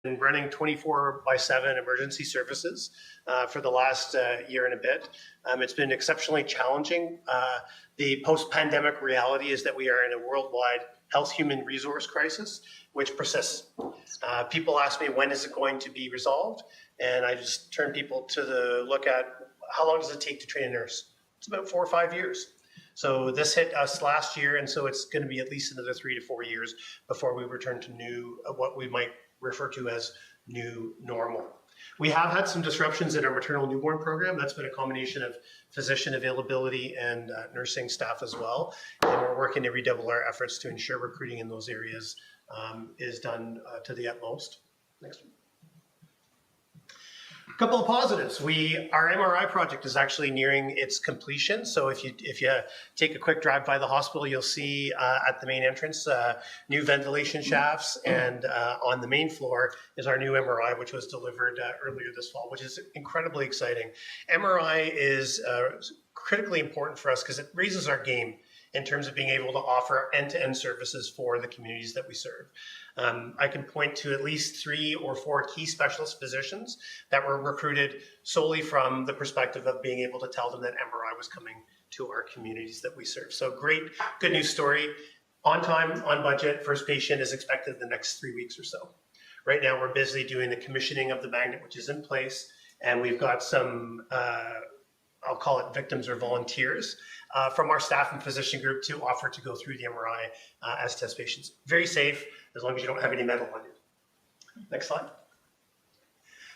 been running 24/7 emergency services for the last year and a bit. It's been exceptionally challenging. The post-pandemic reality is that we are in a worldwide health human resource crisis, which persists. People ask me, when is it going to be resolved? And I just turn people to look at how long does it take to train a nurse? It's about 4 or 5 years. So this hit us last year, and so it's going to be at least another 3 to 4 years before we return to what we might refer to as new normal. We have had some disruptions in our maternal newborn program. That's been a combination of physician availability and nursing staff as well. And we're working to redouble our efforts to ensure recruiting in those areas is done to the utmost. Next one. A couple of positives. Our MRI project is actually nearing its completion. So if you take a quick drive by the hospital, you'll see at the main entrance new ventilation shafts, and on the main floor is our new MRI, which was delivered earlier this fall, which is incredibly exciting. MRI is critically important for us because it raises our game in terms of being able to offer end-to-end services for the communities that we serve. I can point to at least 3 or 4 key specialist physicians that were recruited solely from the perspective of being able to tell them that MRI was coming to our communities that we serve. So great, good news story. On time, on budget, first patient is expected in the next 3 weeks or so. Right now, we're busy doing the commissioning of the magnet, which is in place, and we've got some, I'll call it victims or volunteers from our staff and physician group to offer to go through the MRI as test patients. Very safe, as long as you don't have any metal on you. Next slide.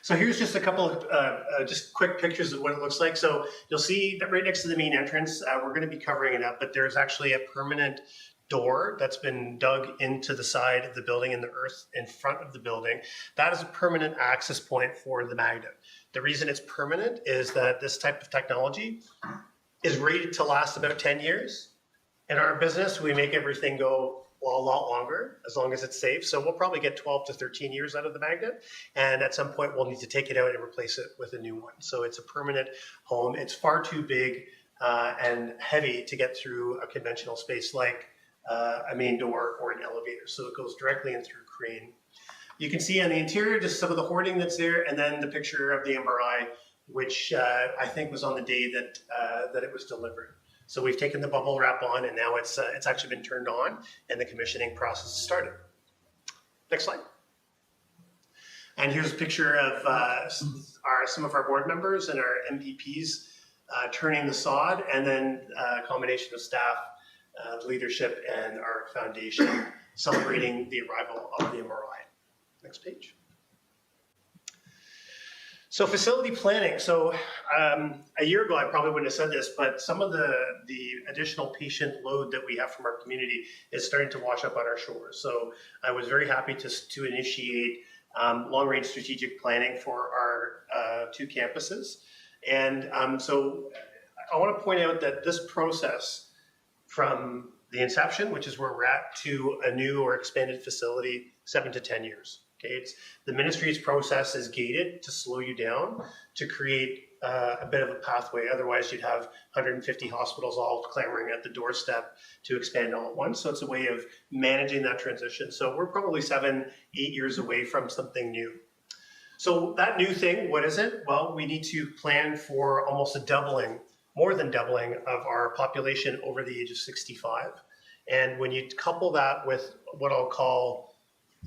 So here's just a couple of just quick pictures of what it looks like. So you'll see that right next to the main entrance, we're going to be covering it up, but there's actually a permanent door that's been dug into the side of the building in the earth in front of the building. That is a permanent access point for the magnet. The reason it's permanent is that this type of technology is rated to last about 10 years. In our business, we make everything go a lot longer, as long as it's safe. So we'll probably get 12 to 13 years out of the magnet. And at some point, we'll need to take it out and replace it with a new one. So it's a permanent home. It's far too big and heavy to get through a conventional space like a main door or an elevator. So it goes directly in through crane. You can see on the interior just some of the hoarding that's there, and then the picture of the MRI, which I think was on the day that it was delivered. So we've taken the bubble wrap on, and now it's actually been turned on, and the commissioning process has started. Next slide. And here's a picture of some of our board members and our MPPs turning the sod, and then a combination of staff, leadership, and our foundation celebrating the arrival of the MRI. Next page. So facility planning. So a year ago, I probably wouldn't have said this, but some of the additional patient load that we have from our community is starting to wash up on our shores. So I was very happy to initiate long-range strategic planning for our 2 campuses. And so I want to point out that this process from the inception, which is where we're at, to a new or expanded facility, 7 to 10 years. Okay, the ministry's process is gated to slow you down, to create a bit of a pathway. Otherwise, you'd have 150 hospitals all clamoring at the doorstep to expand all at once. So it's a way of managing that transition. So we're probably 7, 8 years away from something new. So that new thing, what is it? Well, we need to plan for almost a doubling, more than doubling of our population over the age of 65. And when you couple that with what I'll call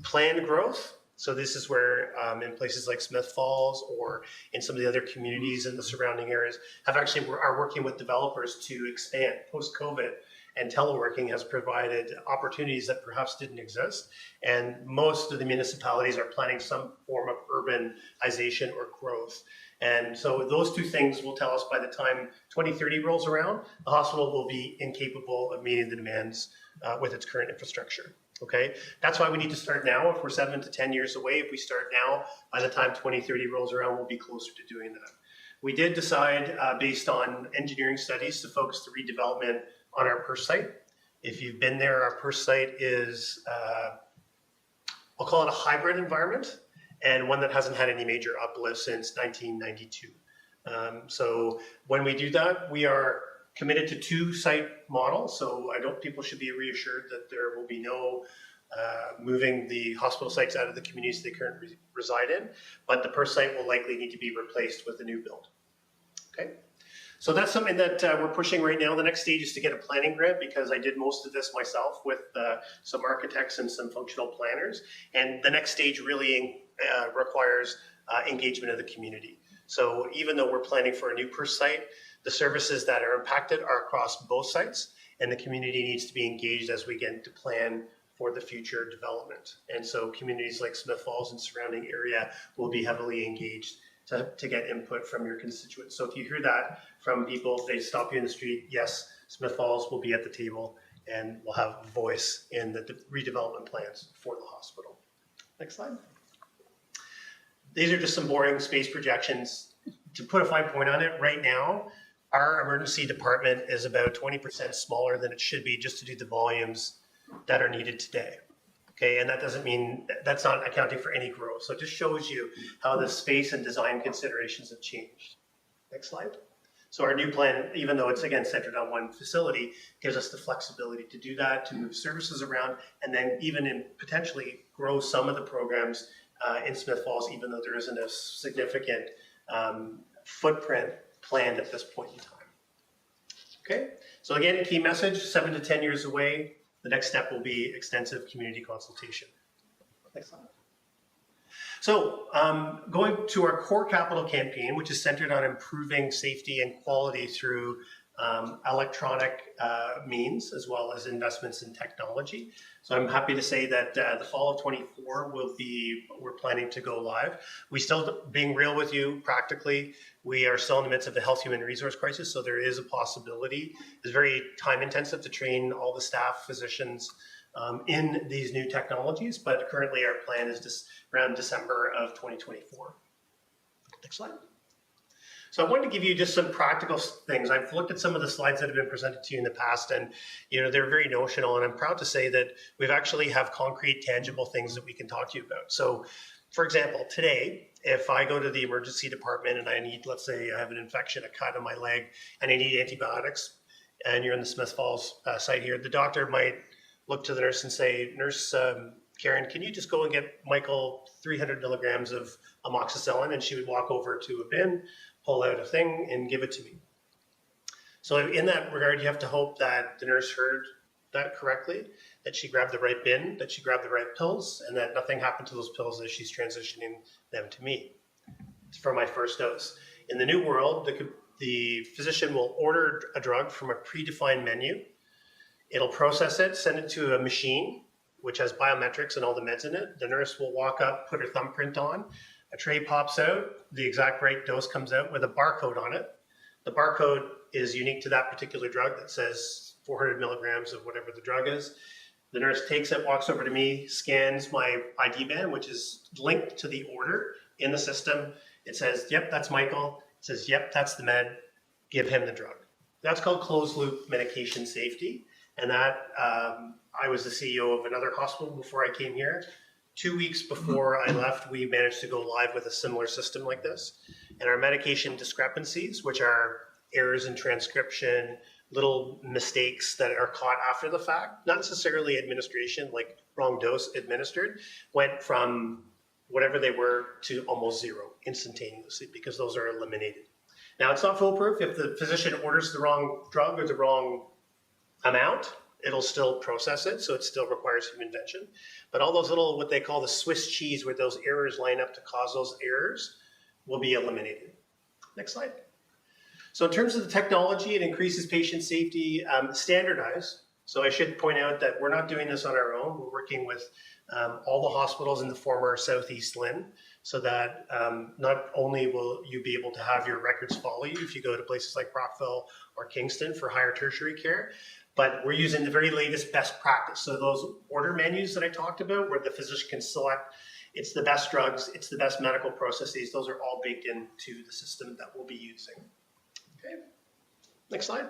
planned growth, so this is where in places like Smith Falls or in some of the other communities in the surrounding areas are working with developers to expand post-COVID, and teleworking has provided opportunities that perhaps didn't exist. And most of the municipalities are planning some form of urbanization or growth. And so those 2 things will tell us by the time 2030 rolls around, the hospital will be incapable of meeting the demands with its current infrastructure. Okay, that's why we need to start now. If we're 7 to 10 years away, if we start now, by the time 2030 rolls around, we'll be closer to doing that. We did decide, based on engineering studies, to focus the redevelopment on our Perth site. If you've been there, our Perth site is, I'll call it a hybrid environment, and one that hasn't had any major uplift since 1992. So when we do that, we are committed to 2 site models. So people should be reassured that there will be no moving the hospital sites out of the communities they currently reside in, but the PERS site will likely need to be replaced with a new build. Okay. So that's something that we're pushing right now. The next stage is to get a planning grant, because I did most of this myself with some architects and some functional planners. And the next stage really requires engagement of the community. So even though we're planning for a new PERS site, the services that are impacted are across both sites, and the community needs to be engaged as we get to plan for the future development. And so communities like Smith Falls and surrounding area will be heavily engaged to get input from your constituents. So if you hear that from people, if they stop you in the street, yes, Smith Falls will be at the table and will have a voice in the redevelopment plans for the hospital. Next slide. These are just some boring space projections. To put a fine point on it, right now, our emergency department is about 20% smaller than it should be just to do the volumes that are needed today. Okay, and that doesn't mean, that's not accounting for any growth. So it just shows you how the space and design considerations have changed. Next slide. So our new plan, even though it's again centered on one facility, gives us the flexibility to do that, to move services around, and then even potentially grow some of the programs in Smith Falls, even though there isn't a significant footprint planned at this point in time. Okay, so again, key message, 7 to 10 years away. The next step will be extensive community consultation. Next slide. So going to our core capital campaign, which is centered on improving safety and quality through electronic means, as well as investments in technology. So I'm happy to say that the fall of 24 we're planning to go live. We still, being real with you, practically, we are still in the midst of the health human resource crisis, so there is a possibility. It's very time intensive to train all the staff, physicians in these new technologies, but currently our plan is just around December of 2024. Next slide. So I wanted to give you just some practical things. I've looked at some of the slides that have been presented to you in the past, and they're very notional, and I'm proud to say that we've actually have concrete, tangible things that we can talk to you about. So for example, today, if I go to the emergency department and I need, let's say I have an infection, a cut on my leg, and I need antibiotics, and you're in the Smith Falls site here, the doctor might look to the nurse and say, Nurse Karen, can you just go and get Michael 300 milligrams of amoxicillin? And she would walk over to a bin, pull out a thing, and give it to me. So in that regard, you have to hope that the nurse heard that correctly, that she grabbed the right bin, that she grabbed the right pills, and that nothing happened to those pills as she's transitioning them to me for my first dose. In the new world, the physician will order a drug from a predefined menu. It'll process it, send it to a machine, which has biometrics and all the meds in it. The nurse will walk up, put her thumbprint on, a tray pops out, the exact right dose comes out with a barcode on it. The barcode is unique to that particular drug that says 400 milligrams of whatever the drug is. The nurse takes it, walks over to me, scans my ID band, which is linked to the order in the system. It says, yep, that's Michael. It says, yep, that's the med. Give him the drug. That's called closed loop medication safety. And that, I was the CEO of another hospital before I came here. 2 weeks before I left, we managed to go live with a similar system like this. And our medication discrepancies, which are errors in transcription, little mistakes that are caught after the fact, not necessarily administration, like wrong dose administered, went from whatever they were to almost zero instantaneously, because those are eliminated. Now, it's not foolproof. If the physician orders the wrong drug or the wrong amount, it'll still process it, so it still requires human intervention. But all those little, what they call the Swiss cheese, where those errors line up to cause those errors, will be eliminated. Next slide. So in terms of the technology, it increases patient safety, standardized. So I should point out that we're not doing this on our own. We're working with all the hospitals in the former Southeast LHIN, so that not only will you be able to have your records follow you if you go to places like Brockville or Kingston for higher tertiary care, but we're using the very latest best practice. So those order menus that I talked about, where the physician can select, it's the best drugs, it's the best medical processes, those are all baked into the system that we'll be using. Okay, next slide.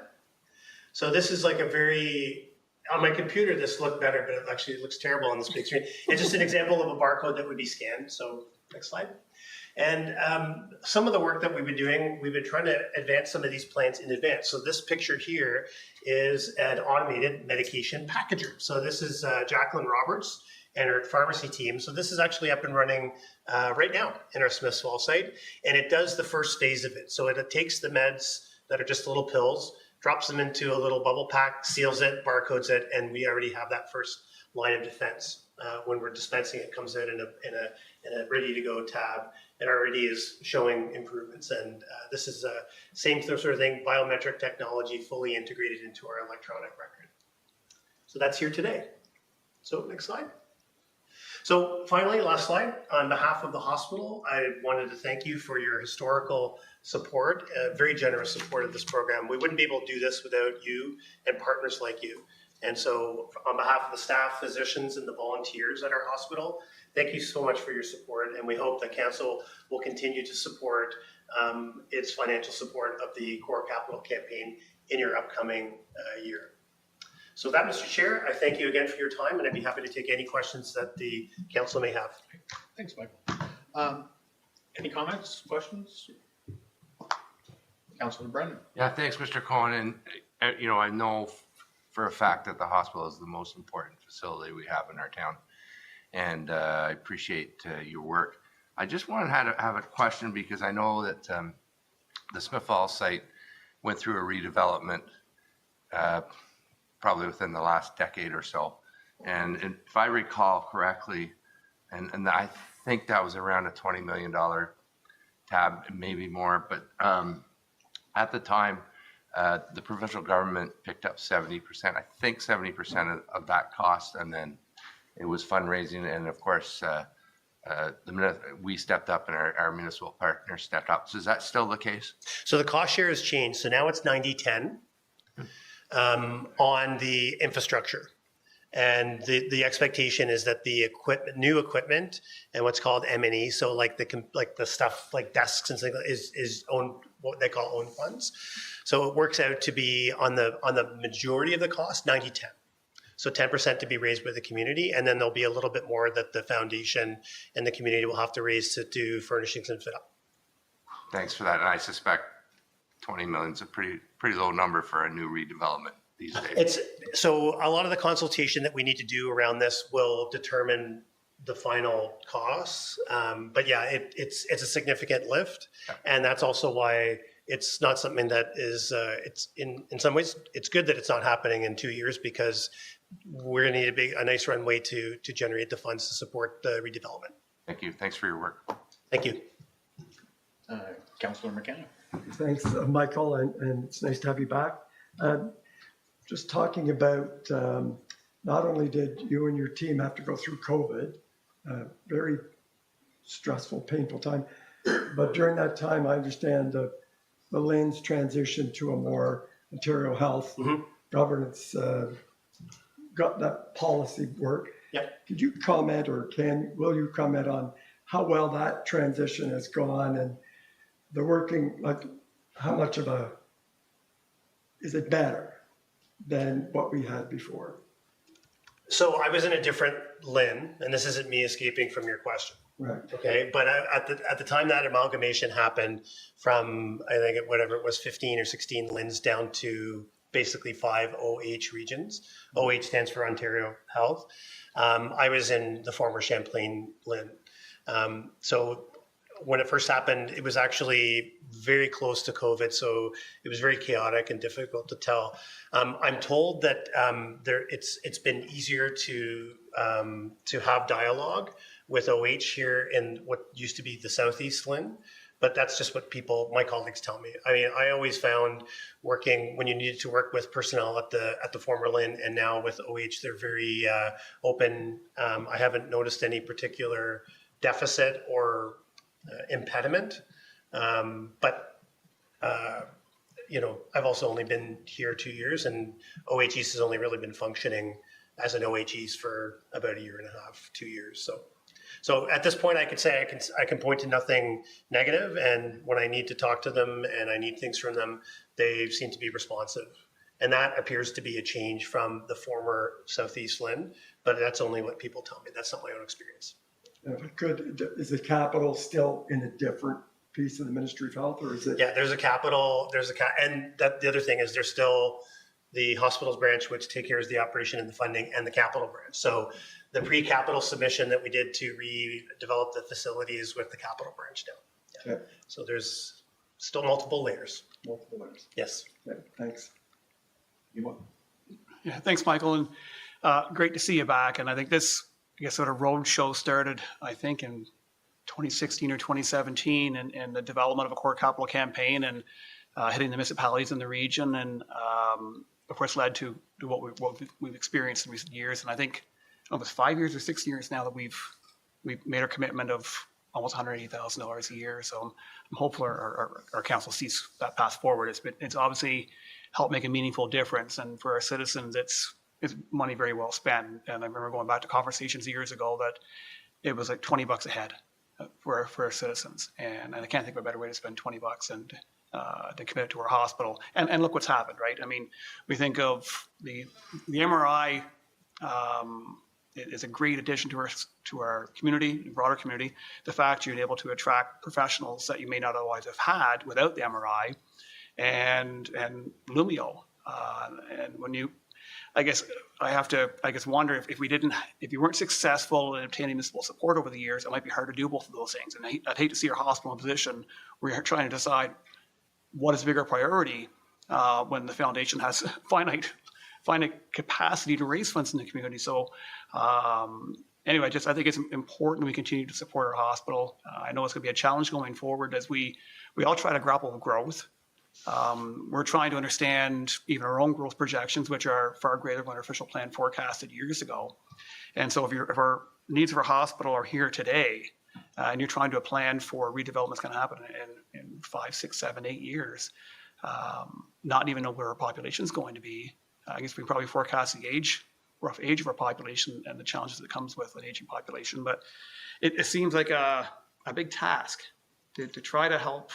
So this is like a very, on my computer this looked better, but it actually looks terrible on this big screen. It's just an example of a barcode that would be scanned. So Next slide. And some of the work that we've been doing, we've been trying to advance some of these plans in advance. So this picture here is an automated medication packager. So this is Jacqueline Roberts and her pharmacy team. So this is actually up and running right now in our Smiths Fall site. And it does the first phase of it. So it takes the meds that are just little pills, drops them into a little bubble pack, seals it, barcodes it, and we already have that first line of defense. When we're dispensing, it comes out in a ready-to-go tab. It already is showing improvements, and this is the same sort of thing, biometric technology fully integrated into our electronic record. So that's here today. So next slide. So finally, last slide. On behalf of the hospital, I wanted to thank you for your historical support, very generous support of this program. We wouldn't be able to do this without you and partners like you. And so on behalf of the staff, physicians, and the volunteers at our hospital, thank you so much for your support. And we hope that Council will continue to support its financial support of the Core Capital campaign in your upcoming year. So with that, Mr. Chair, I thank you again for your time, and I'd be happy to take any questions that the Council may have. Thanks, Michael. Any comments, questions? Councilor Brennan. Yeah, thanks, Mr. Cohen. And, you know, I know for a fact that the hospital is the most important facility we have in our town. And I appreciate your work. I just wanted to have a question because I know that the Smith Falls site went through a redevelopment probably within the last decade or so. And if I recall correctly, and I think that was around a $20 million tab, maybe more, but at the time, the provincial government picked up 70%, I think 70% of that cost, and then it was fundraising, and of course, we stepped up and our municipal partner stepped up. So is that still the case? So the cost share has changed. So now it's 90-10 on the infrastructure. And the expectation is that the new equipment and what's called M&E, so like the stuff like desks and things like that, is owned, what they call own funds. So it works out to be on the majority of the cost, 90-10. So 10% to be raised by the community, and then there'll be a little bit more that the foundation and the community will have to raise to do furnishings and fit up. Thanks for that. And I suspect 20 million is a pretty low number for a new redevelopment these days. So a lot of the consultation that we need to do around this will determine the final costs. But yeah, it's a significant lift, and that's also why it's not something that is. It's in some ways it's good that it's not happening in 2 years, because we're going to need a nice runway to generate the funds to support the redevelopment. Thank you. Thanks for your work. Thank you. Councilor McKenna. Thanks, Michael, and it's nice to have you back. Just talking about not only did you and your team have to go through COVID, very stressful, painful time, but during that time, I understand the LHIN's transition to a more Ontario Health governance, got that policy work. Yep. Could you comment, or will you comment on how well that transition has gone, and the working, like how much of is it better than what we had before? So I was in a different LHIN, and this isn't me escaping from your question. Right. Okay, but at the time that amalgamation happened, from I think whatever it was, 15 or 16 LHINs down to basically 5 OH regions. OH stands for Ontario Health. I was in the former Champlain LHIN. So when it first happened, it was actually very close to COVID, so it was very chaotic and difficult to tell. I'm told that it's been easier to have dialogue with OH here in what used to be the Southeast LHIN, but that's just what my colleagues tell me. I mean, I always found working when you needed to work with personnel at the former LHIN, and now with OH, they're very open. I haven't noticed any particular deficit or impediment, but I've also only been here 2 years, and OH East has only really been functioning as an OH East for about 1.5 years, 2 years. So at this point, I can say I can point to nothing negative, and when I need to talk to them and I need things from them, they seem to be responsive. And that appears to be a change from the former Southeast LHIN, but that's only what people tell me. That's not my own experience. And if I could, is the capital still in a different piece of the Ministry of Health, or is it? Yeah, there's a capital, and that the other thing is there's still the hospitals branch, which take care of the operation and the funding, and the capital branch. So the pre-capital submission that we did to redevelop the facilities with the capital branch now. Yeah. Okay. So there's still multiple layers. Multiple layers. Yes. Yeah, thanks. You want? Yeah, thanks, Michael, and great to see you back. And I think this, I guess, sort of road show started, I think, in 2016 or 2017, and the development of a core capital campaign and hitting the municipalities in the region, and of course led to what we've experienced in recent years. And I think it's 5 years or 6 years now that we've made our commitment of almost $180,000 a year. So I'm hopeful our council sees that path forward. It's obviously helped make a meaningful difference, and for our citizens, it's money very well spent. And I remember going back to conversations years ago that it was like $20 a head for our citizens, and I can't think of a better way to spend $20 and to commit it to our hospital. And look what's happened, right? I mean, we think of the MRI. It is a great addition to our community, broader community. The fact you're able to attract professionals that you may not otherwise have had without the MRI, and Lumio, and when you, I guess I have to wonder if you weren't successful in obtaining municipal support over the years, it might be hard to do both of those things. And I'd hate to see our hospital in a position where you're trying to decide what is a bigger priority when the foundation has finite capacity to raise funds in the community. So anyway, I think it's important we continue to support our hospital. I know it's going to be a challenge going forward as we all try to grapple with growth. We're trying to understand even our own growth projections, which are far greater than our official plan forecasted years ago. And so if our needs of our hospital are here today, and you're trying to plan for redevelopment that's going to happen in 5, 6, 7, 8 years, not even know where our population is going to be. I guess we can probably forecast the rough age of our population and the challenges that comes with an aging population. But it seems like a big task to try to help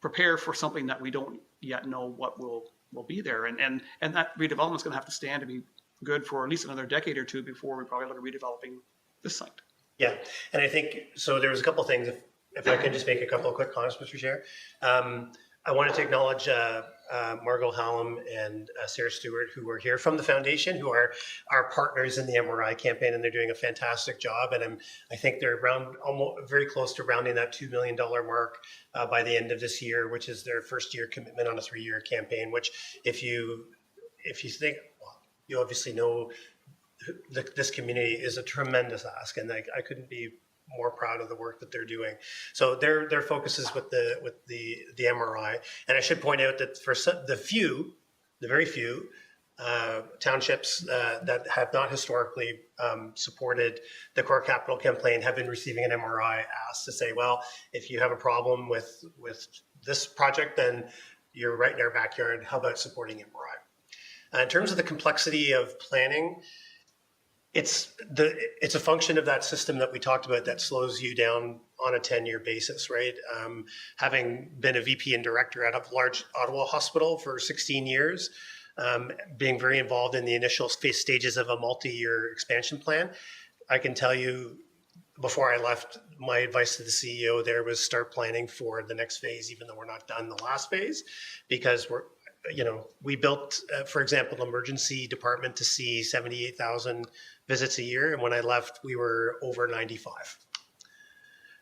prepare for something that we don't yet know what will be there. And that redevelopment is going to have to stand to be good for at least another decade or two before we probably look at redeveloping this site. Yeah, and I think, so there was a couple of things, if I could just make a couple of quick comments, Mr. Chair. I wanted to acknowledge Margot Hallam and Sarah Stewart, who were here from the foundation, who are our partners in the MRI campaign, and they're doing a fantastic job. And I think they're almost very close to rounding that $2 million mark by the end of this year, which is their first year commitment on a 3-year campaign. Which, if you think, well, you obviously know this community is a tremendous ask, and I couldn't be more proud of the work that they're doing. So their focus is with the MRI. And I should point out that for the very few townships that have not historically supported the core capital campaign have been receiving an MRI ask to say, well, if you have a problem with this project, then you're right in our backyard. How about supporting MRI? In terms of the complexity of planning, it's a function of that system that we talked about that slows you down on a 10-year basis, right? Having been a VP and director at a large Ottawa hospital for 16 years, being very involved in the initial stages of a multi-year expansion plan, I can tell you, before I left, my advice to the CEO there was start planning for the next phase, even though we're not done the last phase, because we built, for example, an emergency department to see 78,000 visits a year, and when I left, we were over 95.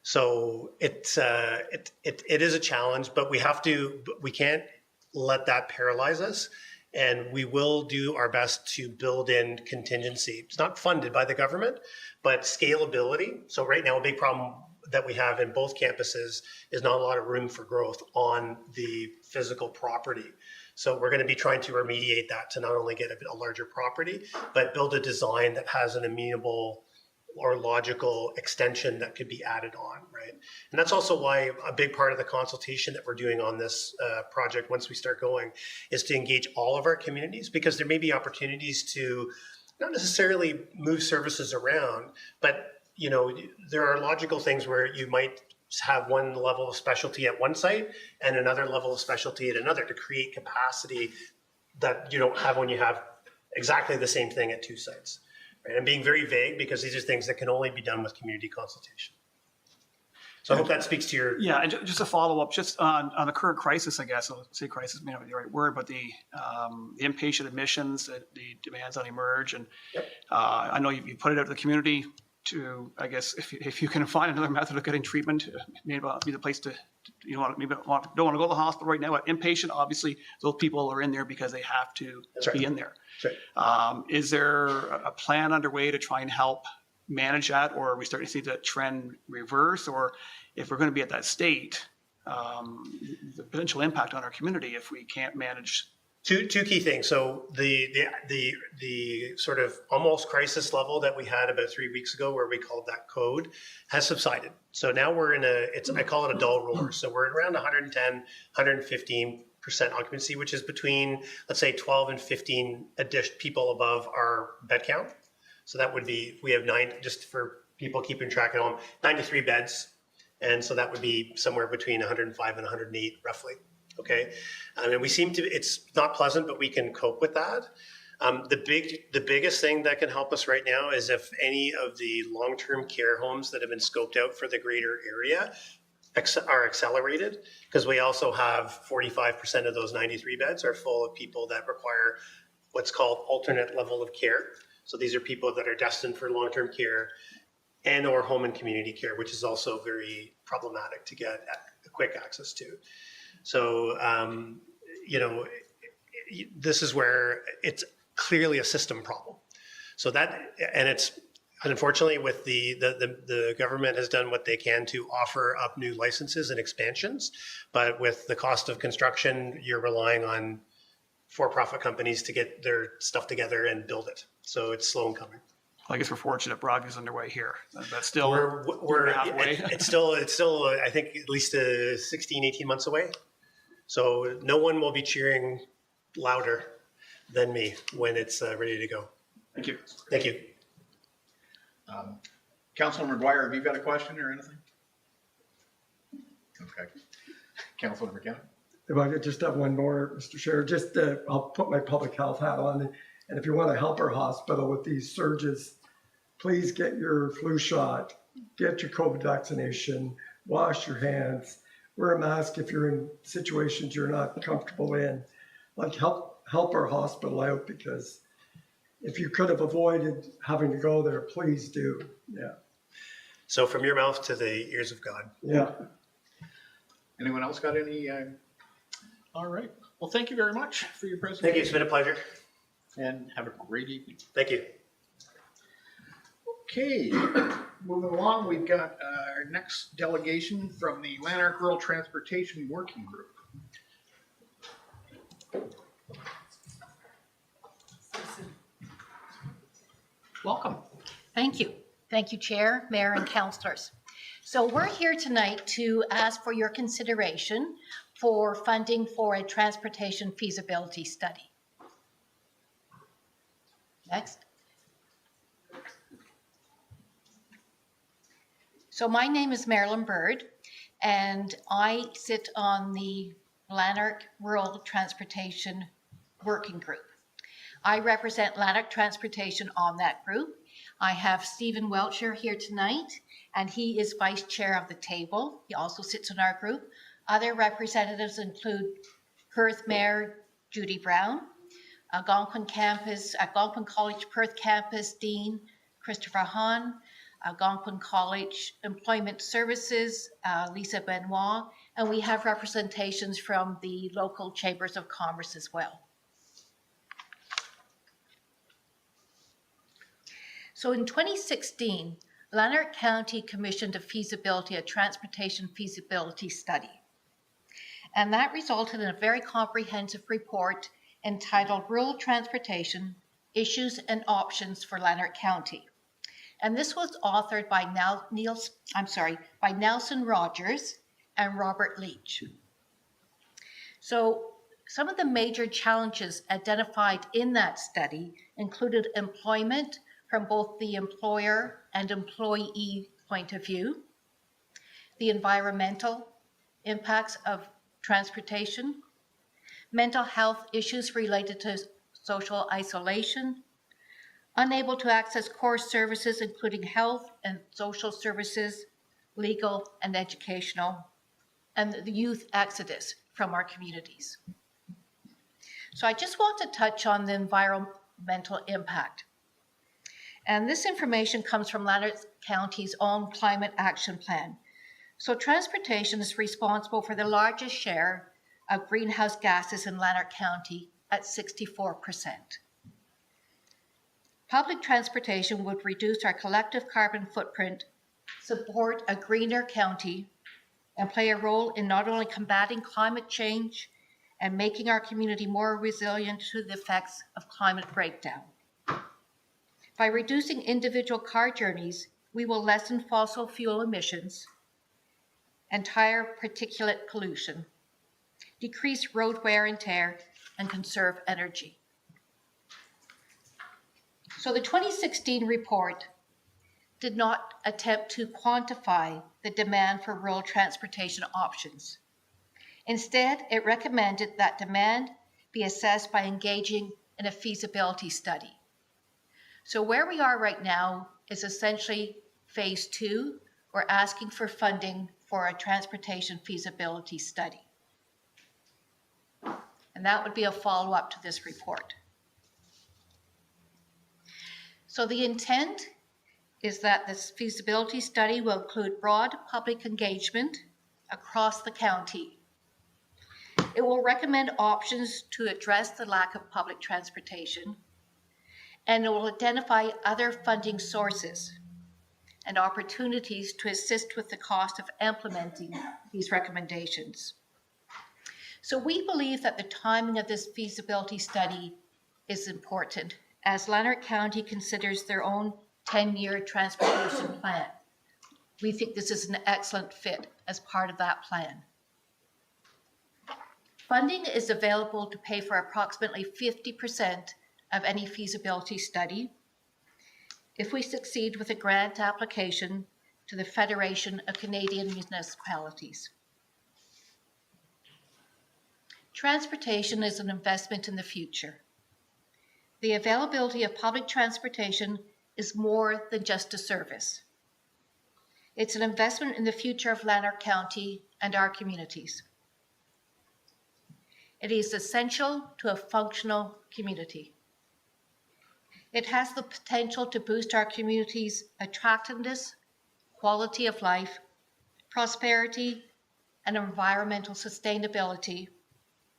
So it is a challenge, but we can't let that paralyze us, and we will do our best to build in contingency. It's not funded by the government, but scalability. So right now, a big problem that we have in both campuses is not a lot of room for growth on the physical property. So we're going to be trying to remediate that to not only get a larger property, but build a design that has an amenable or logical extension that could be added on, right? And that's also why a big part of the consultation that we're doing on this project, once we start going, is to engage all of our communities, because there may be opportunities to not necessarily move services around, but there are logical things where you might have one level of specialty at one site and another level of specialty at another to create capacity that you don't have when you have exactly the same thing at two sites. Right? I'm being very vague because these are things that can only be done with community consultation. So I hope that speaks to your. Yeah, and just a follow-up, just on the current crisis, I guess, I'll say crisis may not be the right word, but the inpatient admissions, the demands on Emerge, and I know you put it out to the community to, I guess, if you can find another method of getting treatment, maybe be the place to, you know, maybe don't want to go to the hospital right now. But inpatient, obviously, those people are in there because they have to That's right. be in there. That's right. Is there a plan underway to try and help manage that, or are we starting to see that trend reverse? Or if we're going to be at that state, the potential impact on our community if we can't manage. Two key things. So the sort of almost crisis level that we had about 3 weeks ago, where we called that code, has subsided. So now we're in I call it a dull roar. So we're around 110, 115% occupancy, which is between, let's say, 12 and 15 people above our bed count. So that would be, we have 9, just for people keeping track at home, 93 beds. And so that would be somewhere between 105 and 108 roughly. Okay. And we seem to, it's not pleasant, but we can cope with that. The biggest thing that can help us right now is if any of the long-term care homes that have been scoped out for the greater area are accelerated, because we also have 45% of those 93 beds are full of people that require what's called alternate level of care. So these are people that are destined for long-term care and or home and community care, which is also very problematic to get quick access to. So, you know, this is where it's clearly a system problem. So that, and it's unfortunately with the government has done what they can to offer up new licenses and expansions, but with the cost of construction, you're relying on for-profit companies to get their stuff together and build it. So it's slow in coming. I guess we're fortunate Broadview's underway here. That's still We're halfway. it's still I think at least 16, 18 months away. So no one will be cheering louder than me when it's ready to go. Thank you. Thank you. Councilor McGuire, have you got a question or anything? Okay. Councilor McKenna? If I could just have one more, Mr. Chair, just I'll put my public health hat on. And if you want to help our hospital with these surges, please get your flu shot, get your COVID vaccination, wash your hands, wear a mask if you're in situations you're not comfortable in. Like help our hospital out, because if you could have avoided having to go there, please do. Yeah. So from your mouth to the ears of God. Yeah. Anyone else got any? All right. Well, thank you very much for your presentation. Thank you. It's been a pleasure. And have a great evening. Thank you. Okay, moving along, we've got our next delegation from the Lanark Rural Transportation Working Group. Welcome. Thank you. Thank you, Chair, Mayor, and Councillors. So we're here tonight to ask for your consideration for funding for a transportation feasibility study. Next. So my name is Marilyn Bird, and I sit on the Lanark Rural Transportation Working Group. I represent Lanark Transportation on that group. I have Stephen Welcher here tonight, and he is vice chair of the table. He also sits in our group. Other representatives include Perth Mayor Judy Brown, Algonquin College Perth Campus Dean Christopher Hahn, Algonquin College Employment Services Lisa Benoit, and we have representations from the local chambers of commerce as well. So in 2016, Lanark County commissioned a transportation feasibility study. And that resulted in a very comprehensive report entitled Rural Transportation Issues and Options for Lanark County. And this was authored by Nelson Rogers and Robert Leach. So some of the major challenges identified in that study included employment from both the employer and employee point of view, the environmental impacts of transportation, mental health issues related to social isolation, unable to access core services including health and social services, legal and educational, and the youth exodus from our communities. So I just want to touch on the environmental impact. And this information comes from Lanark County's own Climate Action Plan. So transportation is responsible for the largest share of greenhouse gases in Lanark County at 64%. Public transportation would reduce our collective carbon footprint, support a greener county, and play a role in not only combating climate change and making our community more resilient to the effects of climate breakdown. By reducing individual car journeys, we will lessen fossil fuel emissions and tire particulate pollution, decrease road wear and tear, and conserve energy. So the 2016 report did not attempt to quantify the demand for rural transportation options. Instead, it recommended that demand be assessed by engaging in a feasibility study. So where we are right now is essentially phase 2. We're asking for funding for a transportation feasibility study. And that would be a follow-up to this report. So the intent is that this feasibility study will include broad public engagement across the county. It will recommend options to address the lack of public transportation, and it will identify other funding sources and opportunities to assist with the cost of implementing these recommendations. So we believe that the timing of this feasibility study is important as Lanark County considers their own 10-year transportation plan. We think this is an excellent fit as part of that plan. Funding is available to pay for approximately 50% of any feasibility study if we succeed with a grant application to the Federation of Canadian Municipalities. Transportation is an investment in the future. The availability of public transportation is more than just a service. It's an investment in the future of Lanark County and our communities. It is essential to a functional community. It has the potential to boost our community's attractiveness, quality of life, prosperity, and environmental sustainability,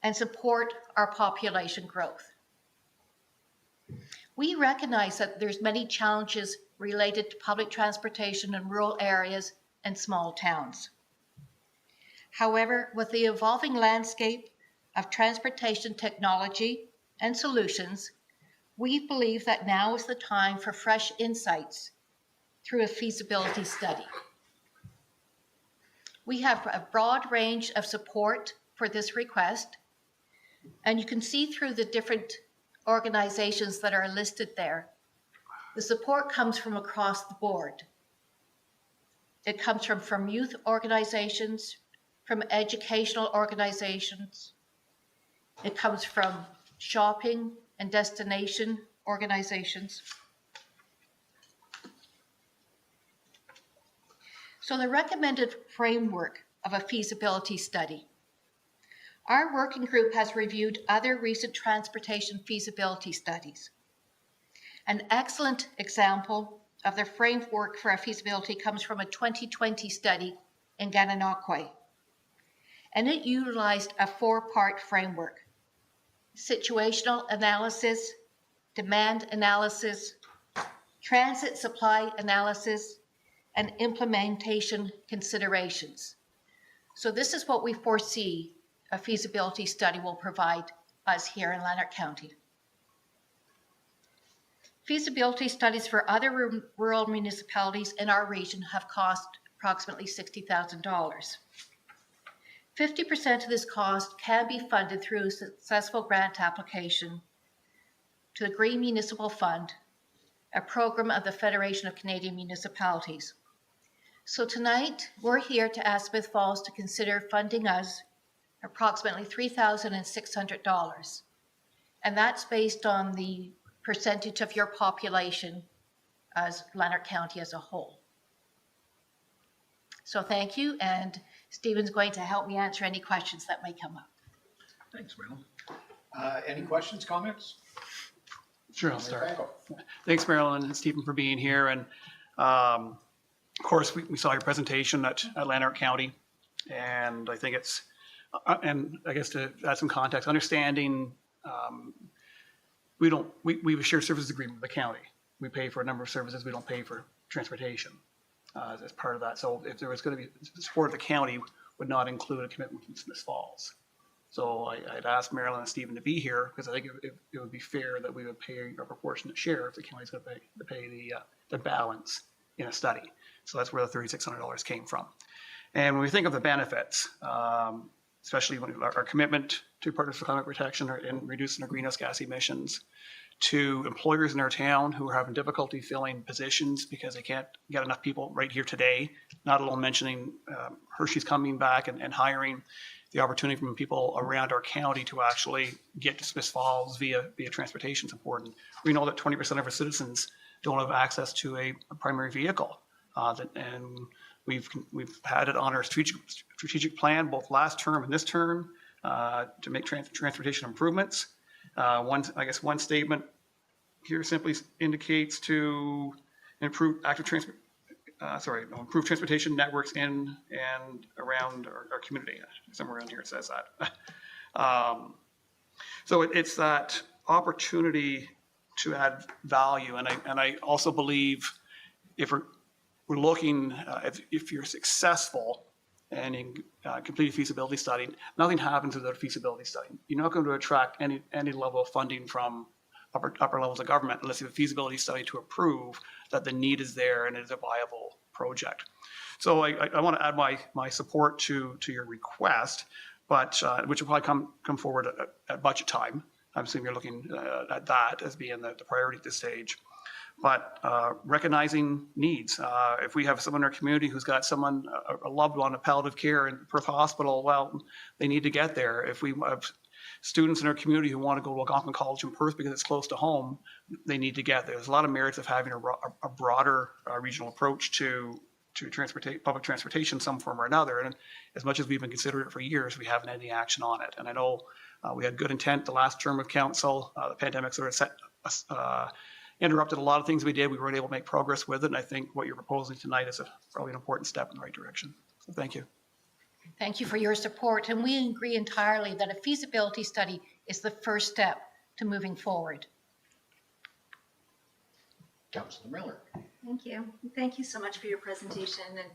and support our population growth. We recognize that there's many challenges related to public transportation in rural areas and small towns. However, with the evolving landscape of transportation technology and solutions, we believe that now is the time for fresh insights through a feasibility study. We have a broad range of support for this request, and you can see through the different organizations that are listed there. The support comes from across the board. It comes from youth organizations, from educational organizations. It comes from shopping and destination organizations. So the recommended framework of a feasibility study. Our working group has reviewed other recent transportation feasibility studies. An excellent example of the framework for a feasibility comes from a 2020 study in Gananoque, and it utilized a 4-part framework: situational analysis, demand analysis, transit supply analysis, and implementation considerations. So this is what we foresee a feasibility study will provide us here in Lanark County. Feasibility studies for other rural municipalities in our region have cost approximately $60,000. 50% of this cost can be funded through a successful grant application to the Green Municipal Fund, a program of the Federation of Canadian Municipalities. So tonight, we're here to ask Smith Falls to consider funding us approximately $3,600. And that's based on the percentage of your population as Lanark County as a whole. So thank you, and Stephen's going to help me answer any questions that may come up. Thanks, Marilyn. Any questions, comments? Sure, I'll start. Go. Thanks, Marilyn and Stephen, for being here. And of course, we saw your presentation at Lanark County, and I think it's, and I guess to add some context, understanding we have a shared services agreement with the county. We pay for a number of services. We don't pay for transportation as part of that. So if there was going to be support of the county, would not include a commitment from Smith Falls. So I'd asked Marilyn and Stephen to be here because I think it would be fair that we would pay a proportionate share if the county's going to pay the balance in a study. So that's where the $3,600 came from. And when we think of the benefits, especially when our commitment to Partners for Climate Protection and reducing our greenhouse gas emissions, to employers in our town who are having difficulty filling positions because they can't get enough people right here today, not alone mentioning Hershey's coming back and hiring, the opportunity from people around our county to actually get to Smith Falls via transportation is important. We know that 20% of our citizens don't have access to a primary vehicle. And we've had it on our strategic plan, both last term and this term, to make transportation improvements. One statement here simply indicates to improve improve transportation networks in and around our community. Somewhere around here it says that. So it's that opportunity to add value, and I also believe if we're looking, if you're successful and in complete a feasibility study, nothing happens without a feasibility study. You're not going to attract any level of funding from upper levels of government unless you have a feasibility study to approve that the need is there and it is a viable project. So I want to add my support to your request, but which will probably come forward at budget time. I'm assuming you're looking at that as being the priority at this stage. But recognizing needs. If we have someone in our community who's got a loved one, a palliative care in Perth Hospital, well, they need to get there. If we have students in our community who want to go to Algonquin College in Perth because it's close to home, they need to get there. There's a lot of merits of having a broader regional approach to public transportation, some form or another. And as much as we've been considering it for years, we haven't had any action on it. And I know we had good intent the last term of council. The pandemic sort of interrupted a lot of things we did. We weren't able to make progress with it. And I think what you're proposing tonight is probably an important step in the right direction. So thank you. Thank you for your support. And we agree entirely that a feasibility study is the first step to moving forward. Councilor Miller. Thank you. Thank you so much for your presentation. And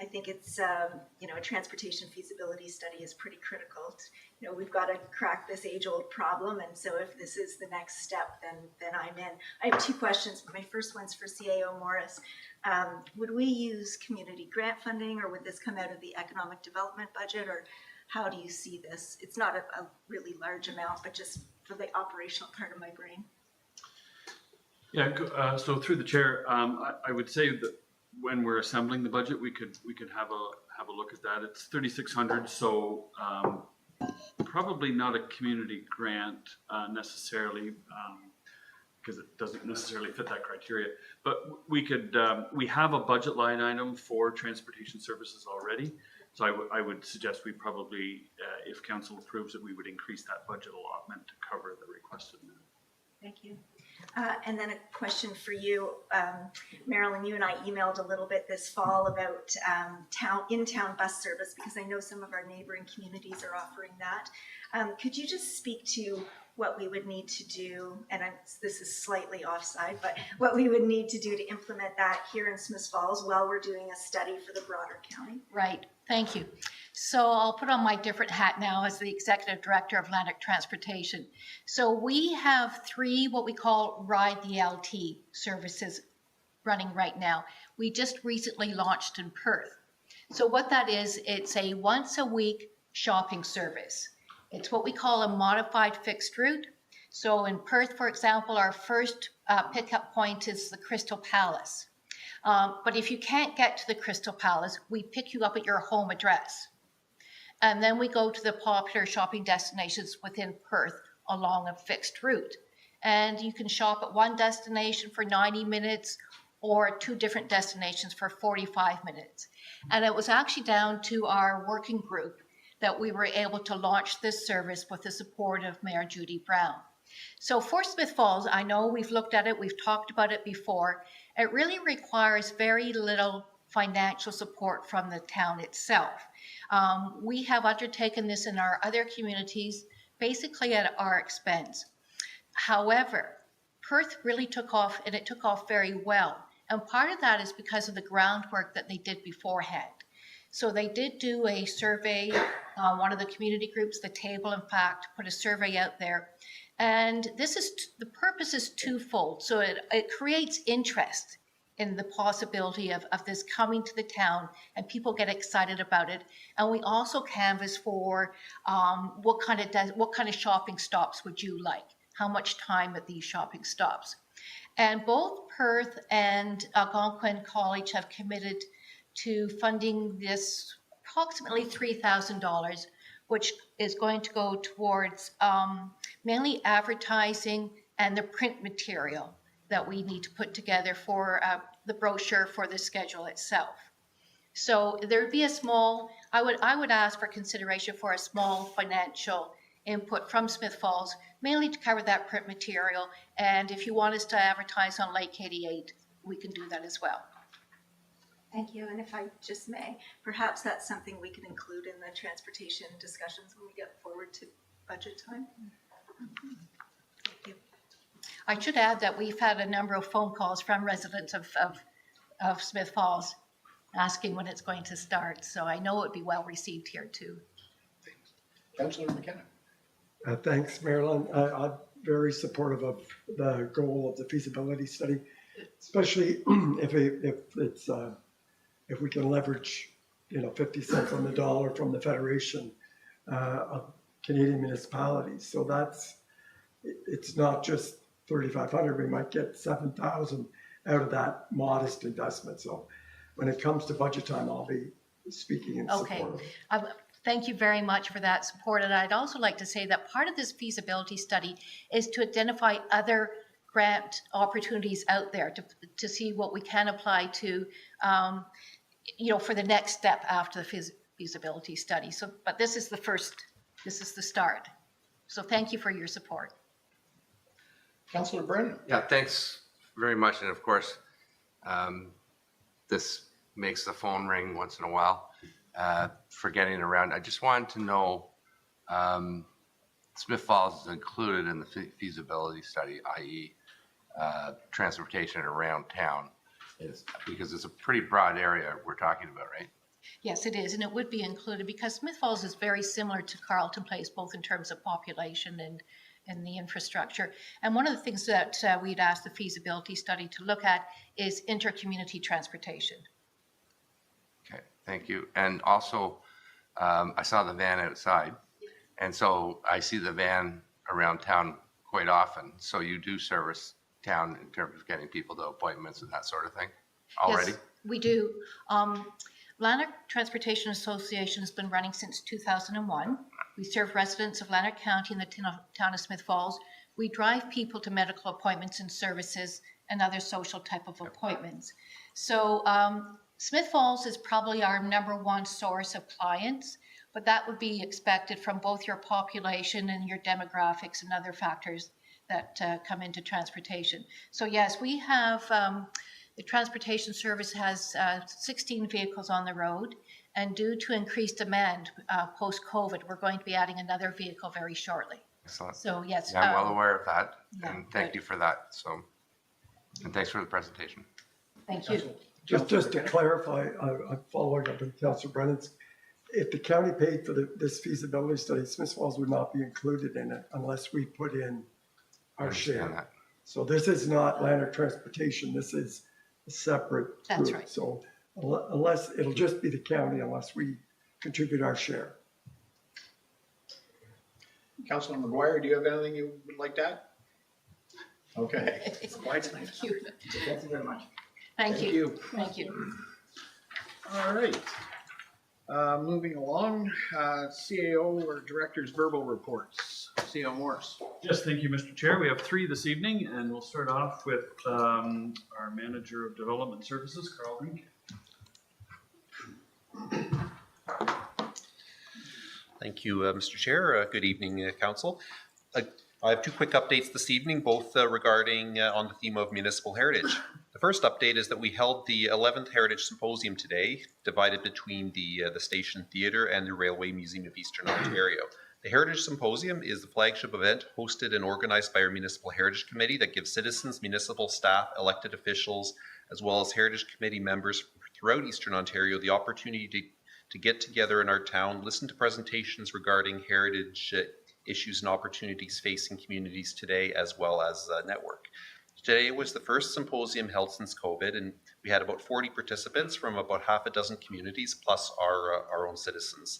I think it's, a transportation feasibility study is pretty critical. We've got to crack this age-old problem. And so if this is the next step, then I'm in. I have two questions. My first one's for CAO Morris. Would we use community grant funding, or would this come out of the economic development budget, or how do you see this? It's not a really large amount, but just for the operational part of my brain. Yeah, so through the chair, I would say that when we're assembling the budget, we could have a look at that. It's 3,600, so probably not a community grant necessarily, because it doesn't necessarily fit that criteria. But we have a budget line item for transportation services already. So I would suggest we probably, if council approves it, we would increase that budget allotment to cover the requested amount. Thank you. And then a question for you, Marilyn. You and I emailed a little bit this fall about in-town bus service, because I know some of our neighboring communities are offering that. Could you just speak to what we would need to do, and this is slightly offside, but what we would need to do to implement that here in Smith Falls while we're doing a study for the broader county? Right, thank you. So I'll put on my different hat now as the Executive Director of Lanark Transportation. So we have 3 what we call Ride the LT services running right now. We just recently launched in Perth. So what that is, it's a once a week shopping service. It's what we call a modified fixed route. So in Perth, for example, our first pickup point is the Crystal Palace. But if you can't get to the Crystal Palace, we pick you up at your home address. And then we go to the popular shopping destinations within Perth along a fixed route. and you can shop at one destination for 90 minutes or 2 different destinations for 45 minutes. And it was actually down to our working group that we were able to launch this service with the support of Mayor Judy Brown. So for Smith Falls, I know we've looked at it, we've talked about it before. It really requires very little financial support from the town itself. We have undertaken this in our other communities, basically at our expense. However, Perth really took off, and it took off very well. And part of that is because of the groundwork that they did beforehand. So they did do a survey, one of the community groups, The Table, in fact, put a survey out there. And the purpose is twofold. So it creates interest in the possibility of this coming to the town, and people get excited about it. And we also canvass for what kind of shopping stops would you like? How much time at these shopping stops? And both Perth and Algonquin College have committed to funding this approximately $3,000, which is going to go towards mainly advertising and the print material that we need to put together for the brochure for the schedule itself. So there'd be I would ask for consideration for a small financial input from Smith Falls, mainly to cover that print material. And if you want us to advertise on Lake 88, we can do that as well. Thank you, and if I just may, perhaps that's something we can include in the transportation discussions when we get forward to budget time. Thank you. I should add that we've had a number of phone calls from residents of Smith Falls asking when it's going to start. So I know it would be well received here too. Councillor McKenna. Thanks, Marilyn. I'm very supportive of the goal of the feasibility study, especially if we can leverage, 50 cents on the dollar from the Federation of Canadian Municipalities. So it's not just 3,500. We might get 7,000 out of that modest investment. So when it comes to budget time, I'll be speaking in support of it. Thank you very much for that support. And I'd also like to say that part of this feasibility study is to identify other grant opportunities out there to see what we can apply to, for the next step after the feasibility study. So, but this is the start. So thank you for your support. Councillor Brennan. Yeah, thanks very much. And of course, this makes the phone ring once in a while for getting around. I just wanted to know, Smith Falls is included in the feasibility study, i.e. Transportation around town, because it's a pretty broad area we're talking about, right? Yes, it is, and it would be included because Smith Falls is very similar to Carleton Place, both in terms of population and the infrastructure. And one of the things that we'd asked the feasibility study to look at is inter-community transportation. Okay, thank you. And also, I saw the van outside, and so I see the van around town quite often. So you do service town in terms of getting people to appointments and that sort of thing already? Yes, we do. Lanark Transportation Association has been running since 2001. We serve residents of Lanark County and the town of Smith Falls. We drive people to medical appointments and services and other social type of appointments. So Smith Falls is probably our #1 source of clients, but that would be expected from both your population and your demographics and other factors that come into transportation. So yes, we have, the transportation service has 16 vehicles on the road, and due to increased demand post-COVID, we're going to be adding another vehicle very shortly. Excellent. So yes. Yeah, I'm well aware of that, yeah, and thank good. you for that. So, and thanks for the presentation. Thank you. Just to clarify, I'm following up with Councillor Brennan's. If the county paid for this feasibility study, Smith Falls would not be included in it unless we put in our Understand share. that. So this is not Lanark Transportation. This is a separate That's group. right. So unless, it'll just be the county unless we contribute our share. Councillor McGuire, do you have anything you would like to add? Okay. Thank you. Thank you very much. Thank you. Thank you. All right. Moving along, CAO or Director's Verbal Reports. Trustee Morris. Yes, thank you, Mr. Chair. We have 3 this evening, and we'll start off with our Manager of Development Services, Carl Greenke. Thank you, Mr. Chair. Good evening, Council. I have 2 quick updates this evening, both regarding on the theme of municipal heritage. The first update is that we held the 11th Heritage Symposium today, divided between the Station Theatre and the Railway Museum of Eastern Ontario. The Heritage Symposium is the flagship event hosted and organized by our Municipal Heritage Committee that gives citizens, municipal staff, elected officials, as well as Heritage Committee members throughout Eastern Ontario the opportunity to get together in our town, listen to presentations regarding heritage issues and opportunities facing communities today, as well as network. Today was the first symposium held since COVID, and we had about 40 participants from about half a dozen communities, plus our own citizens.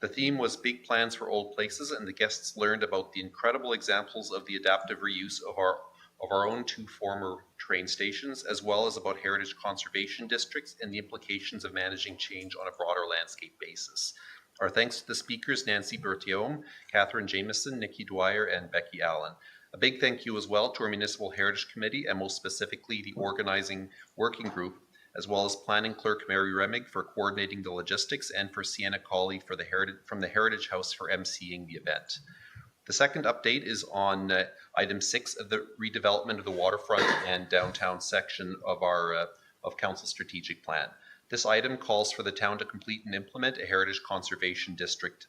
The theme was Big Plans for Old Places, and the guests learned about the incredible examples of the adaptive reuse of our own 2 former train stations, as well as about heritage conservation districts and the implications of managing change on a broader landscape basis. Our thanks to the speakers, Nancy Berthiaume, Catherine Jameson, Nikki Dwyer, and Becky Allen. A big thank you as well to our Municipal Heritage Committee, and most specifically the organizing working group, as well as planning clerk Mary Remig for coordinating the logistics, and for Sienna Colley from the Heritage House for emceeing the event. The second update is on item 6 of the redevelopment of the waterfront and downtown section of our Council Strategic Plan. This item calls for the town to complete and implement a heritage conservation district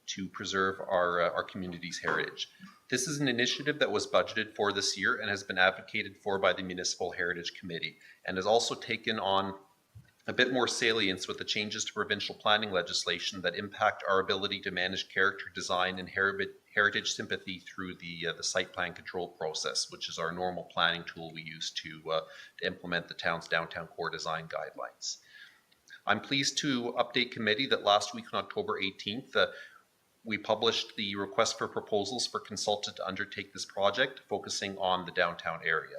to preserve our community's heritage. This is an initiative that was budgeted for this year and has been advocated for by the Municipal Heritage Committee, and has also taken on a bit more salience with the changes to provincial planning legislation that impact our ability to manage character design and heritage sympathy through the site plan control process, which is our normal planning tool we use to implement the town's downtown core design guidelines. I'm pleased to update committee that last week on October 18th, we published the request for proposals for consultant to undertake this project, focusing on the downtown area.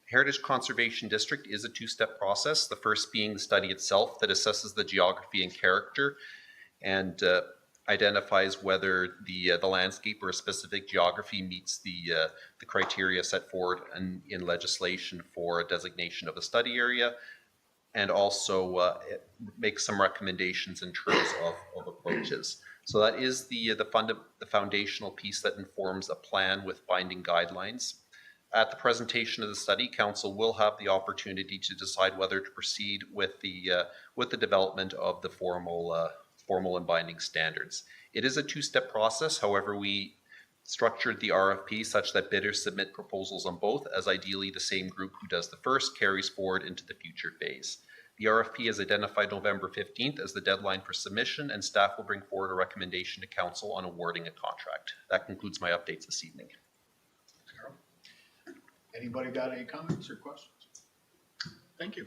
Heritage Conservation District is a 2-step process, the first being the study itself that assesses the geography and character and identifies whether the landscape or a specific geography meets the criteria set forward in legislation for a designation of the study area, and also make some recommendations in terms of approaches. So that is the foundational piece that informs a plan with binding guidelines. At the presentation of the study, Council will have the opportunity to decide whether to proceed with the development of the formal and binding standards. It is a 2-step process. However, we structured the RFP such that bidders submit proposals on both, as ideally the same group who does the first carries forward into the future phase. The RFP has identified November 15th as the deadline for submission, and staff will bring forward a recommendation to Council on awarding a contract. That concludes my updates this evening. Carol? Anybody got any comments or questions? Thank you.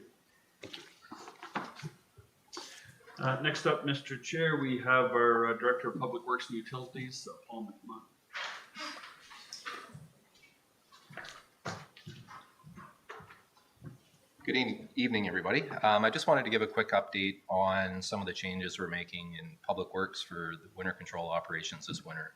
Next up, Mr. Chair, we have our Director of Public Works and Utilities, Paul McMahon. Good evening, everybody. I just wanted to give a quick update on some of the changes we're making in Public Works for the winter control operations this winter.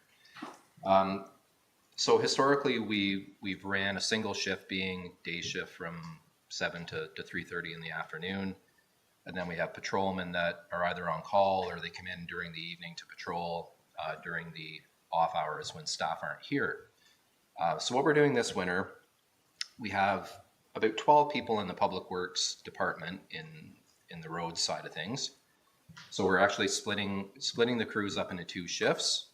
So historically, we've ran a single shift, being day shift from 7 to 3:30 in the afternoon. And then we have patrolmen that are either on call or they come in during the evening to patrol during the off hours when staff aren't here. So what we're doing this winter, we have about 12 people in the Public Works department in the road side of things. So we're actually splitting the crews up into 2 shifts.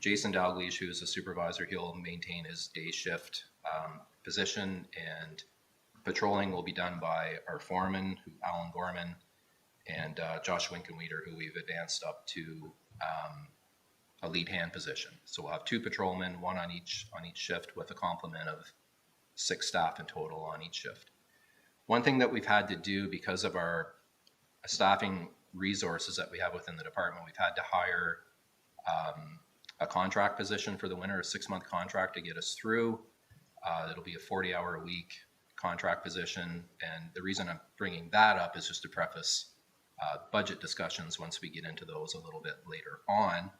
Jason Dalglish, who is a supervisor, he'll maintain his day shift position, and patrolling will be done by our foreman, Alan Gorman, and Josh Winkenweeder, who we've advanced up to a lead hand position. So we'll have 2 patrolmen, 1 on each shift, with a complement of 6 staff in total on each shift. One thing that we've had to do because of our staffing resources that we have within the department, we've had to hire a contract position for the winter, a 6-month contract to get us through. It'll be a 40-hour-a-week contract position. And the reason I'm bringing that up is just to preface budget discussions once we get into those a little bit later on.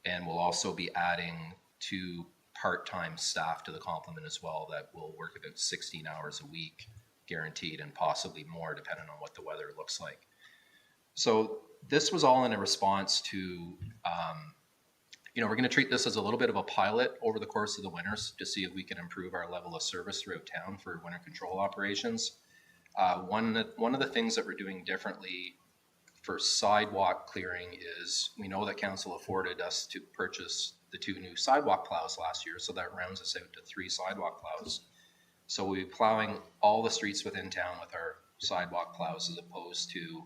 And we'll also be adding 2 part-time staff to the complement as well that will work about 16 hours a week, guaranteed, and possibly more depending on what the weather looks like. So this was all in a response to, we're going to treat this as a little bit of a pilot over the course of the winters to see if we can improve our level of service throughout town for winter control operations. One of the things that we're doing differently for sidewalk clearing is we know that council afforded us to purchase the 2 new sidewalk plows last year, so that rounds us out to 3 sidewalk plows. So we'll be plowing all the streets within town with our sidewalk plows as opposed to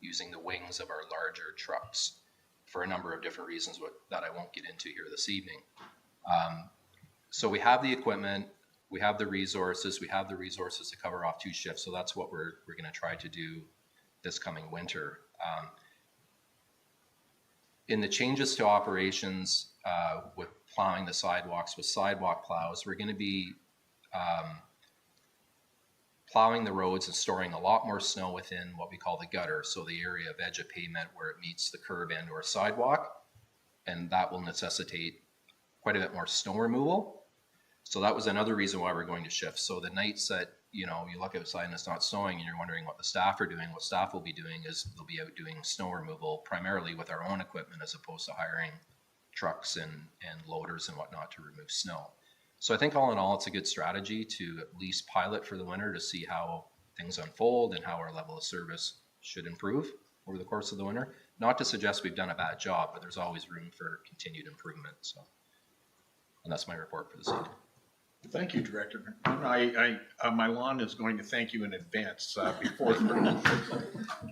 using the wings of our larger trucks for a number of different reasons that I won't get into here this evening. So we have the equipment, we have the resources to cover off 2 shifts. So that's what we're going to try to do this coming winter. In the changes to operations with plowing the sidewalks with sidewalk plows, we're going to be plowing the roads and storing a lot more snow within what we call the gutter, so the area of edge of pavement where it meets the curb and or sidewalk, and that will necessitate quite a bit more snow removal. So that was another reason why we're going to shift. So the nights that you look outside and it's not snowing and you're wondering what the staff are doing, what staff will be doing is they'll be out doing snow removal primarily with our own equipment as opposed to hiring trucks and loaders and whatnot to remove snow. So I think all in all, it's a good strategy to at least pilot for the winter to see how things unfold and how our level of service should improve over the course of the winter. Not to suggest we've done a bad job, but there's always room for continued improvement. So, and that's my report for this evening. Thank you, Director. My lawn is going to thank you in advance before.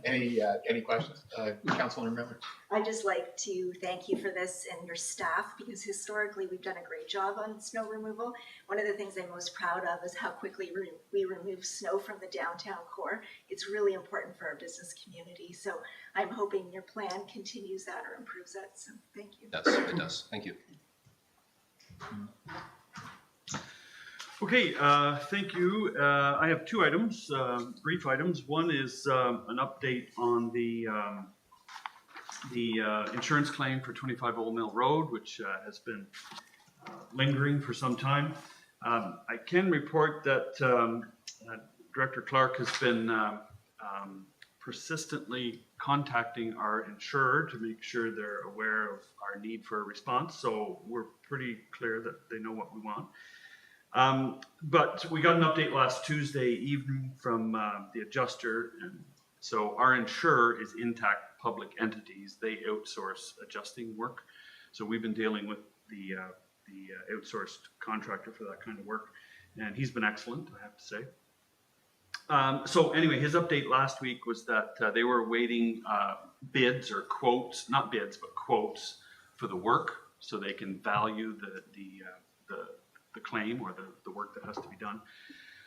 Any questions? Councilor Miller? I'd just like to thank you for this and your staff, because historically we've done a great job on snow removal. One of the things I'm most proud of is how quickly we remove snow from the downtown core. It's really important for our business community. So I'm hoping your plan continues that or improves that. So thank you. It does. Thank you. Okay, thank you. I have 2 items, brief items. One is an update on the insurance claim for 25 Old Mill Road, which has been lingering for some time. I can report that Director Clark has been persistently contacting our insurer to make sure they're aware of our need for a response. So we're pretty clear that they know what we want. But we got an update last Tuesday evening from the adjuster, and so our insurer is Intact Public Entities. They outsource adjusting work, so we've been dealing with the outsourced contractor for that kind of work, and he's been excellent, I have to say. So anyway, his update last week was that they were awaiting bids or quotes, not bids, but quotes for the work, so they can value the claim or the work that has to be done.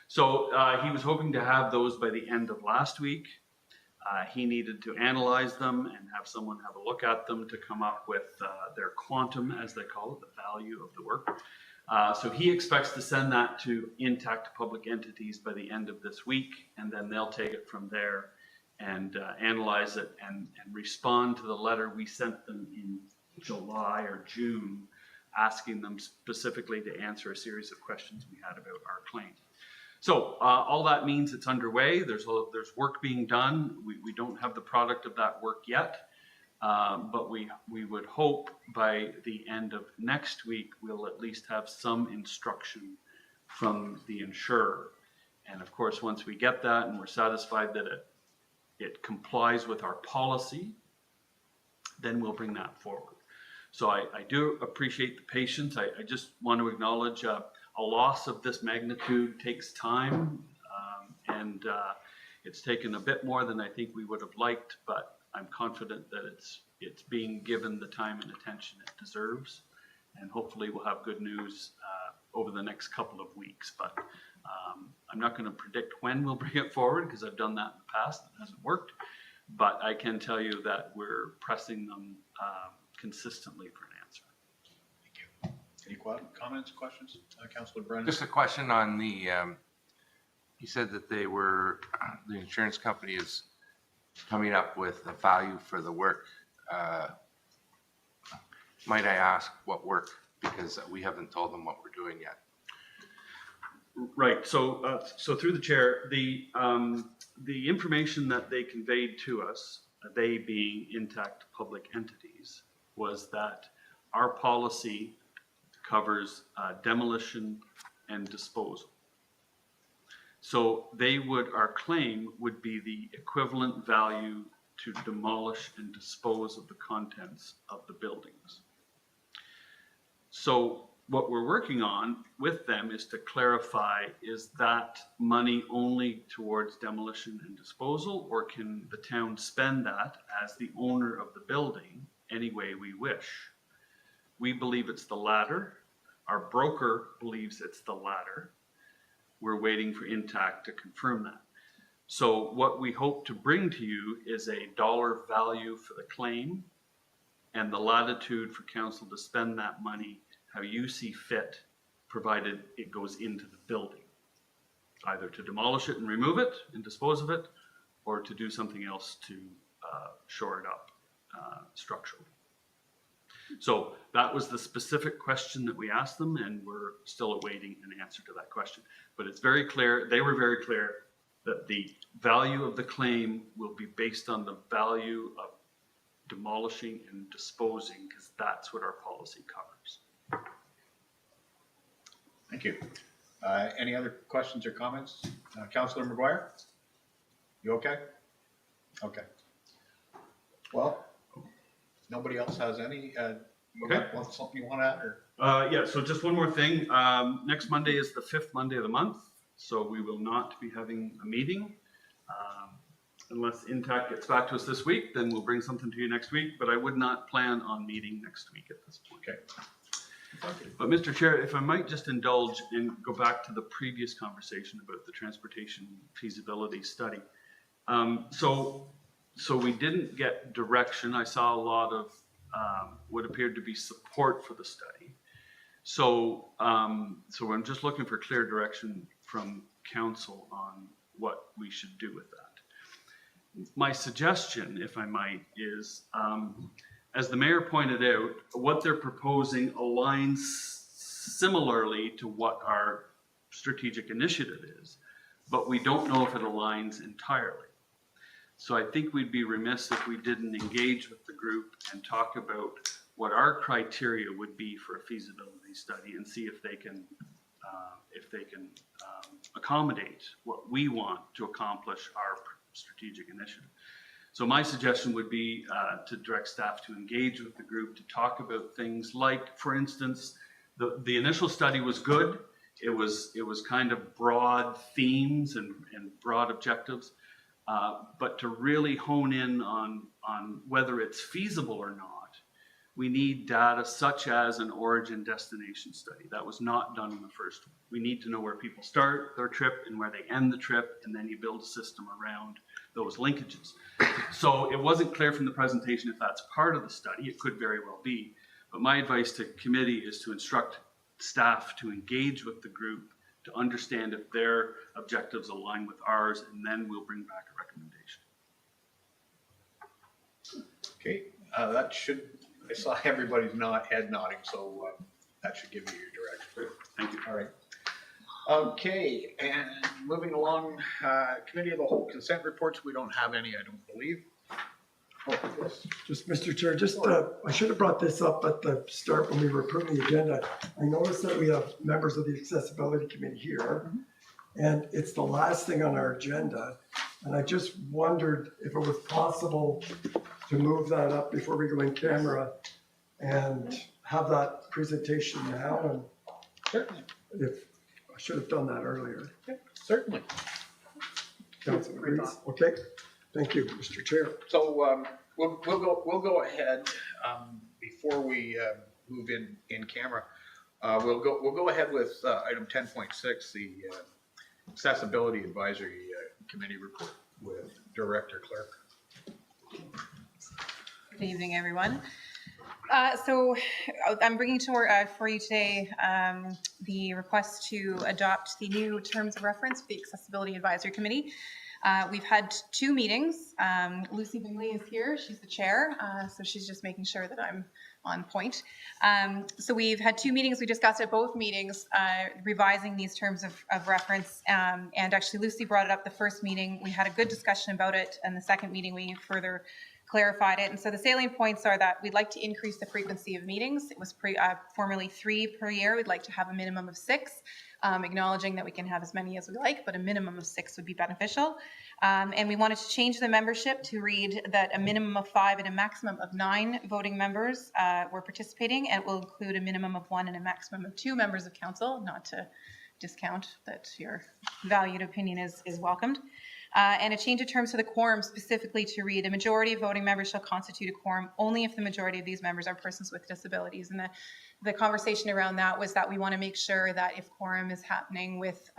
So he was hoping to have those by the end of last week. He needed to analyze them and have someone have a look at them to come up with their quantum, as they call it, the value of the work. So he expects to send that to Intact Public Entities by the end of this week, and then they'll take it from there and analyze it and respond to the letter we sent them in July or June, asking them specifically to answer a series of questions we had about our claim. So all that means it's underway. There's work being done. We don't have the product of that work yet, but we would hope by the end of next week we'll at least have some instruction from the insurer. And of course, once we get that and we're satisfied that it complies with our policy, then we'll bring that forward. So I do appreciate the patience. I just want to acknowledge a loss of this magnitude takes time, and it's taken a bit more than I think we would have liked, but I'm confident that it's being given the time and attention it deserves, and hopefully we'll have good news over the next couple of weeks. But I'm not going to predict when we'll bring it forward, because I've done that in the past. It hasn't worked, but I can tell you that we're pressing them consistently for an answer. Thank you. Any comments, questions? Councilor Brennan? Just a question on the, you said that the insurance company is coming up with a value for the work. might I ask what work? Because we haven't told them what we're doing yet. Right, so through the chair, the information that they conveyed to us, they being intact public entities, was that our policy covers demolition and disposal. So our claim would be the equivalent value to demolish and dispose of the contents of the buildings. So what we're working on with them is to clarify, is that money only towards demolition and disposal, or can the town spend that as the owner of the building any way we wish? We believe it's the latter. Our broker believes it's the latter. We're waiting for Intact to confirm that. So what we hope to bring to you is a dollar value for the claim and the latitude for council to spend that money how you see fit, provided it goes into the building, either to demolish it and remove it and dispose of it, or to do something else to shore it up structurally. So that was the specific question that we asked them, and we're still awaiting an answer to that question. But it's very clear, they were very clear, that the value of the claim will be based on the value of demolishing and disposing, because that's what our policy covers. Thank you. Any other questions or comments? Councillor McGuire? You okay? Okay. Well, nobody else has any, something you want to add, or? Yeah, so just one more thing. Next Monday is the 5th Monday of the month, so we will not be having a meeting. Unless Intact gets back to us this week, then we'll bring something to you next week, but I would not plan on meeting next week at this point. Okay. But Mr. Chair, if I might just indulge and go back to the previous conversation about the transportation feasibility study. So we didn't get direction. I saw a lot of what appeared to be support for the study. So I'm just looking for clear direction from council on what we should do with that. My suggestion, if I might, is as the mayor pointed out, what they're proposing aligns similarly to what our strategic initiative is, but we don't know if it aligns entirely. So I think we'd be remiss if we didn't engage with the group and talk about what our criteria would be for a feasibility study, and see if they can accommodate what we want to accomplish our strategic initiative. So my suggestion would be to direct staff to engage with the group to talk about things like, for instance, the initial study was good. It was kind of broad themes and broad objectives, but to really hone in on whether it's feasible or not, we need data such as an origin destination study. That was not done in the first one. We need to know where people start their trip and where they end the trip, and then you build a system around those linkages. So it wasn't clear from the presentation if that's part of the study. It could very well be. But my advice to committee is to instruct staff to engage with the group to understand if their objectives align with ours, and then we'll bring back a recommendation. Okay, that should, I saw everybody's head nodding, so that should give you your direction. Thank you. All right. Okay, and moving along, committee of the whole consent reports, we don't have any, I don't believe. Oh, yes. Just, Mr. Chair, I should have brought this up at the start when we were approving the agenda. I noticed that we have members of the Accessibility Committee here, and it's the last thing on our agenda. And I just wondered if it was possible to move that up before we go in camera and have that presentation now. And Certainly. if I should have done that earlier. Certainly. Council agrees? Okay. Thank you, Mr. Chair. So we'll go ahead before we move in camera. We'll go ahead with item 10.6, the Accessibility Advisory Committee report with Director Clerk. Good evening, everyone. So I'm bringing for you today the request to adopt the new terms of reference for the Accessibility Advisory Committee. We've had 2 meetings. Lucy Bingley is here. She's the chair, so she's just making sure that I'm on point. So we've had 2 meetings. We discussed at both meetings revising these terms of reference. And actually, Lucy brought it up the first meeting. We had a good discussion about it, and the second meeting we further clarified it. And so the salient points are that we'd like to increase the frequency of meetings. It was formerly 3 per year. We'd like to have a minimum of 6, acknowledging that we can have as many as we like, but a minimum of 6 would be beneficial. And we wanted to change the membership to read that a minimum of 5 and a maximum of 9 voting members were participating, and it will include a minimum of 1 and a maximum of 2 members of council, not to discount that your valued opinion is welcomed. And a change of terms to the quorum specifically to read a majority of voting members shall constitute a quorum only if the majority of these members are persons with disabilities. And the conversation around that was that we want to make sure that if quorum is happening with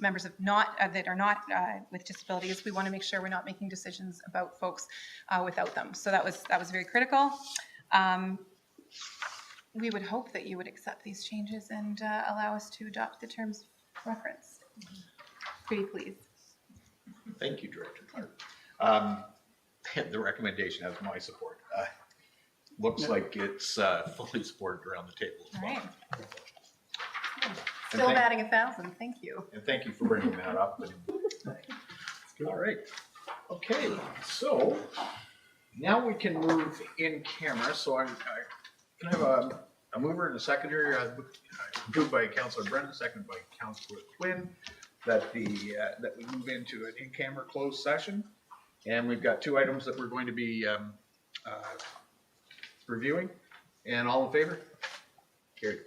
members of that are not with disabilities, we want to make sure we're not making decisions about folks without them. So that was very critical. We would hope that you would accept these changes and allow us to adopt the terms of reference. Pretty pleased. Thank you, Director Clark. The recommendation has my support. Looks like it's fully supported around the table as All well. right. Still batting 1,000. Thank you. And thank you for bringing that up. All right. Okay, so now we can move in camera. So I can have a mover and a seconder, moved by Councilor Brennan, seconded by Councilor Quinn, that we move into an in-camera closed session. And we've got 2 items that we're going to be reviewing. And all in favor? Carried.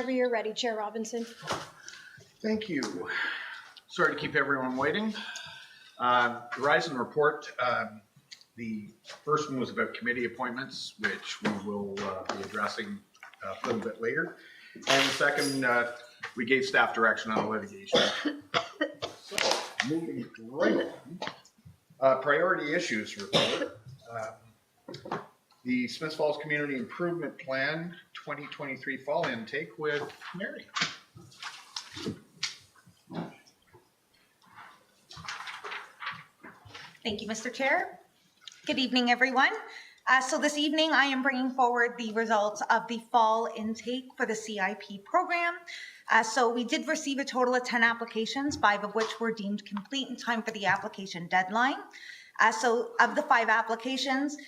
Whenever you're ready, Chair Robinson. Thank you. Sorry to keep everyone waiting. Horizon report, the first one was about committee appointments, which we will be addressing a little bit later. And the second, we gave staff direction on the litigation. So, moving right on. Priority issues report. The Smiths Falls Community Improvement Plan 2023 fall intake with Mary. Thank you, Mr. Chair. Good evening, everyone. So this evening, I am bringing forward the results of the fall intake for the CIP program. So we did receive a total of 10 applications, 5 of which were deemed complete in time for the application deadline. So of the 5 applications,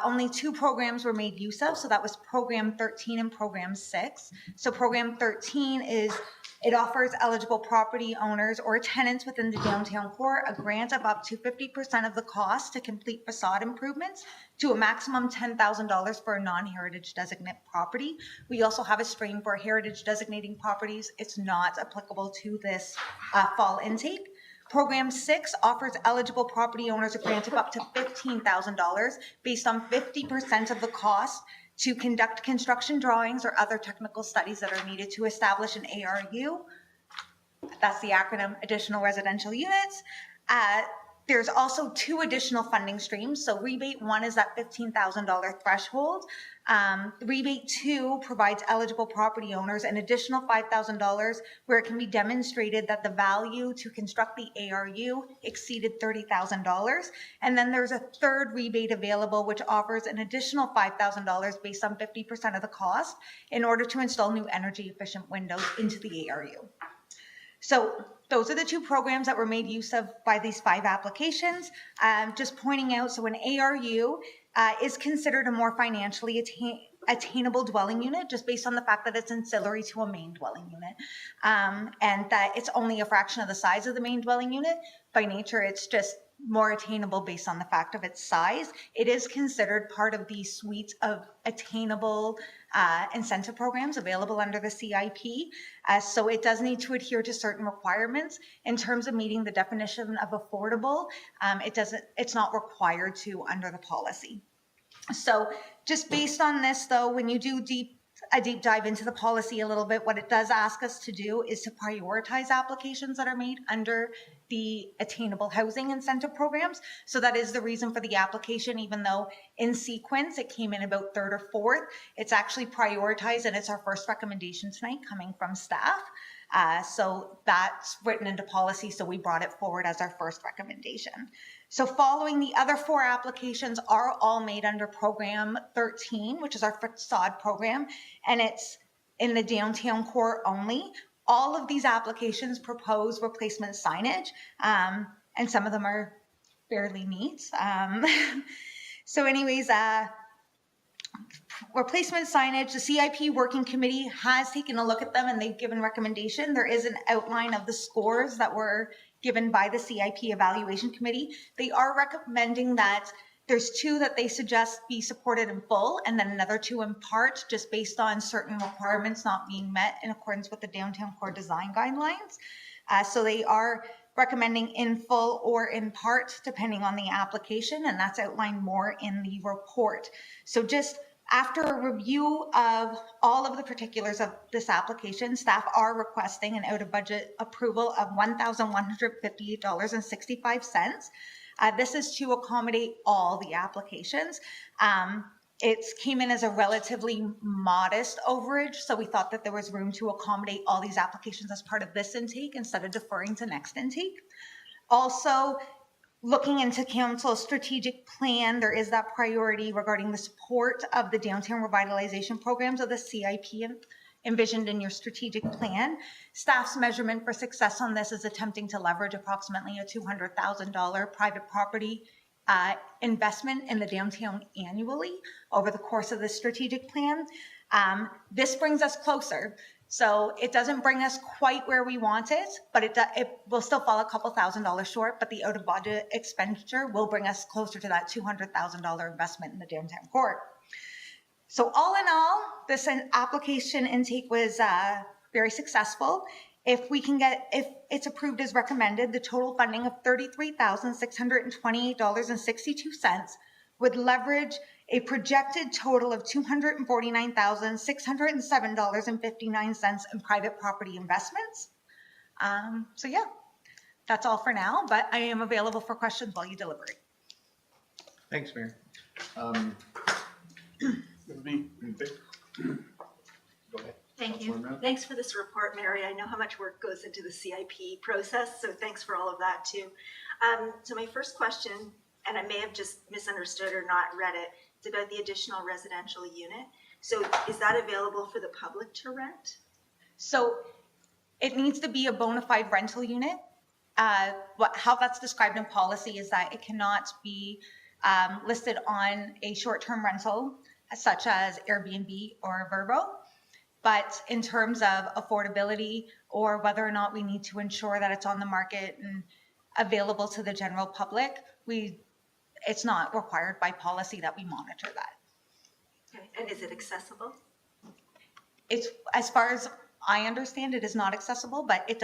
only 2 programs were made use of. So that was Program 13 and Program 6. So Program 13 it offers eligible property owners or tenants within the downtown core a grant of up to 50% of the cost to complete facade improvements to a maximum $10,000 for a non-heritage designate property. We also have a stream for heritage designating properties. It's not applicable to this fall intake. Program 6 offers eligible property owners a grant of up to $15,000 based on 50% of the cost to conduct construction drawings or other technical studies that are needed to establish an ARU. That's the acronym, Additional Residential Units. There's also 2 additional funding streams. So rebate 1 is that $15,000 threshold. Rebate 2 provides eligible property owners an additional $5,000 where it can be demonstrated that the value to construct the ARU exceeded $30,000. And then there's a third rebate available which offers an additional $5,000 based on 50% of the cost in order to install new energy efficient windows into the ARU. So those are the 2 programs that were made use of by these 5 applications. Just pointing out, so an ARU is considered a more financially attainable dwelling unit just based on the fact that it's ancillary to a main dwelling unit, and that it's only a fraction of the size of the main dwelling unit. By nature, it's just more attainable based on the fact of its size. It is considered part of the suite of attainable incentive programs available under the CIP. So it does need to adhere to certain requirements in terms of meeting the definition of affordable. It's not required to under the policy. So just based on this though, when you do a deep dive into the policy a little bit, what it does ask us to do is to prioritize applications that are made under the attainable housing incentive programs. So that is the reason for the application, even though in sequence it came in about 3rd or 4th, it's actually prioritized and it's our first recommendation tonight coming from staff. So that's written into policy, so we brought it forward as our first recommendation. So following, the other 4 applications are all made under Program 13, which is our facade program, and it's in the downtown core only. All of these applications propose replacement signage, and some of them are fairly neat. So anyways, replacement signage, the CIP working committee has taken a look at them and they've given recommendation. There is an outline of the scores that were given by the CIP evaluation committee. They are recommending that there's 2 that they suggest be supported in full and then another 2 in part, just based on certain requirements not being met in accordance with the downtown core design guidelines. So they are recommending in full or in part, depending on the application, and that's outlined more in the report. So just after a review of all of the particulars of this application, staff are requesting an out-of-budget approval of $1,158.65. This is to accommodate all the applications. It came in as a relatively modest overage, so we thought that there was room to accommodate all these applications as part of this intake instead of deferring to next intake. Also, looking into council's strategic plan, there is that priority regarding the support of the downtown revitalization programs of the CIP envisioned in your strategic plan. Staff's measurement for success on this is attempting to leverage approximately a $200,000 private property investment in the downtown annually over the course of the strategic plan. This brings us closer. So it doesn't bring us quite where we want it, but it will still fall a couple $1,000s short, but the out of budget expenditure will bring us closer to that $200,000 investment in the downtown core. So all in all, this application intake was very successful. If it's approved as recommended, the total funding of $33,628.62 would leverage a projected total of $249,607.59 in private property investments. So yeah, that's all for now, but I am available for questions while you deliberate. Thanks, Mayor. Go ahead. Thank you. Thanks for this report, Mary. I know how much work goes into the CIP process, so thanks for all of that too. So my first question, and I may have just misunderstood or not read it, it's about the additional residential unit. So is that available for the public to rent? So it needs to be a bona fide rental unit. How that's described in policy is that it cannot be listed on a short-term rental such as Airbnb or Vrbo. But in terms of affordability or whether or not we need to ensure that it's on the market and available to the general public, it's not required by policy that we monitor that. Okay. And is it accessible? It's, as far as I understand, it is not accessible, but it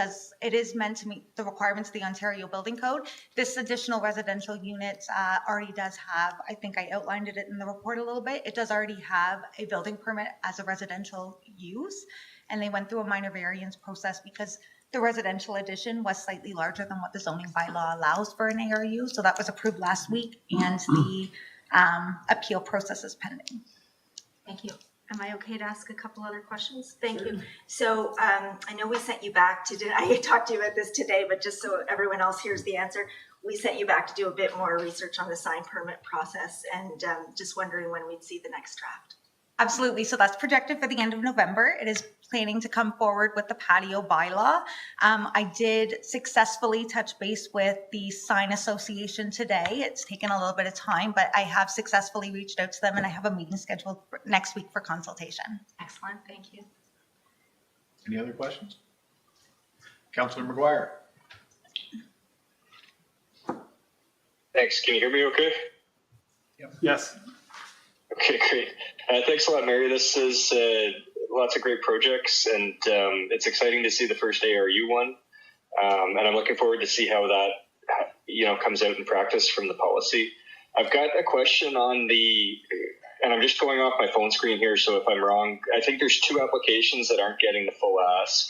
is meant to meet the requirements of the Ontario Building Code. This additional residential unit already does have, I think I outlined it in the report a little bit, it does already have a building permit as a residential use. And they went through a minor variance process because the residential addition was slightly larger than what the zoning bylaw allows for an ARU. So that was approved last week, and the appeal process is pending. Thank you. Am I okay to ask a couple other questions? Thank you. So I know we sent you back I talked to you about this today, but just so everyone else hears the answer, we sent you back to do a bit more research on the sign permit process, and just wondering when we'd see the next draft. Absolutely. So that's projected for the end of November. It is planning to come forward with the patio bylaw. I did successfully touch base with the sign association today. It's taken a little bit of time, but I have successfully reached out to them, and I have a meeting scheduled for next week for consultation. Excellent. Thank you. Any other questions? Councillor McGuire. Thanks. Can you hear me okay? Yes. Okay, great. Thanks a lot, Mary. This is lots of great projects, and it's exciting to see the first ARU one. And I'm looking forward to see how that, comes out in practice from the policy. I've got a question on and I'm just going off my phone screen here, so if I'm wrong, I think there's 2 applications that aren't getting the full ask.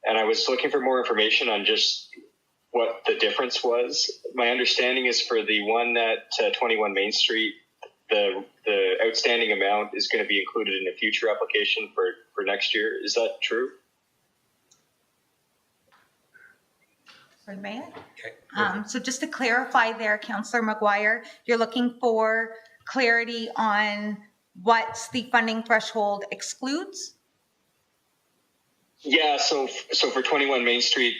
And I was looking for more information on just what the difference was. My understanding is for the one at 21 Main Street, the outstanding amount is going to be included in a future application for next year. Is that true? Sorry, may I? Okay. So just to clarify there, Councillor McGuire, you're looking for clarity on what the funding threshold excludes? Yeah, so for 21 Main Street,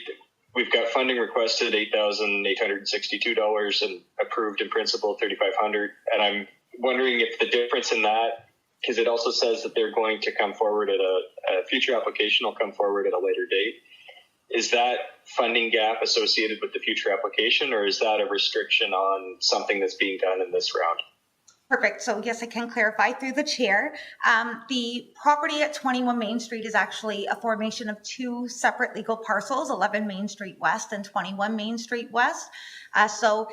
we've got funding requested $8,862 and approved in principle $3,500, and I'm wondering if the difference in that, because it also says that they're going to come forward at a future application will come forward at a later date. Is that funding gap associated with the future application, or is that a restriction on something that's being done in this round? Perfect. So yes, I can clarify through the chair. The property at 21 Main Street is actually a formation of 2 separate legal parcels, 11 Main Street West and 21 Main Street West. So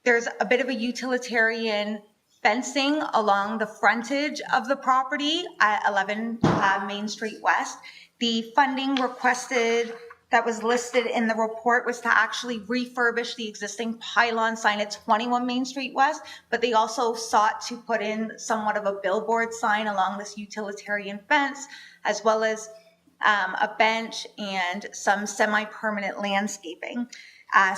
there's a bit of a utilitarian fencing along the frontage of the property at 11 Main Street West. The funding requested that was listed in the report was to actually refurbish the existing pylon sign at 21 Main Street West, but they also sought to put in somewhat of a billboard sign along this utilitarian fence, as well as a bench and some semi-permanent landscaping.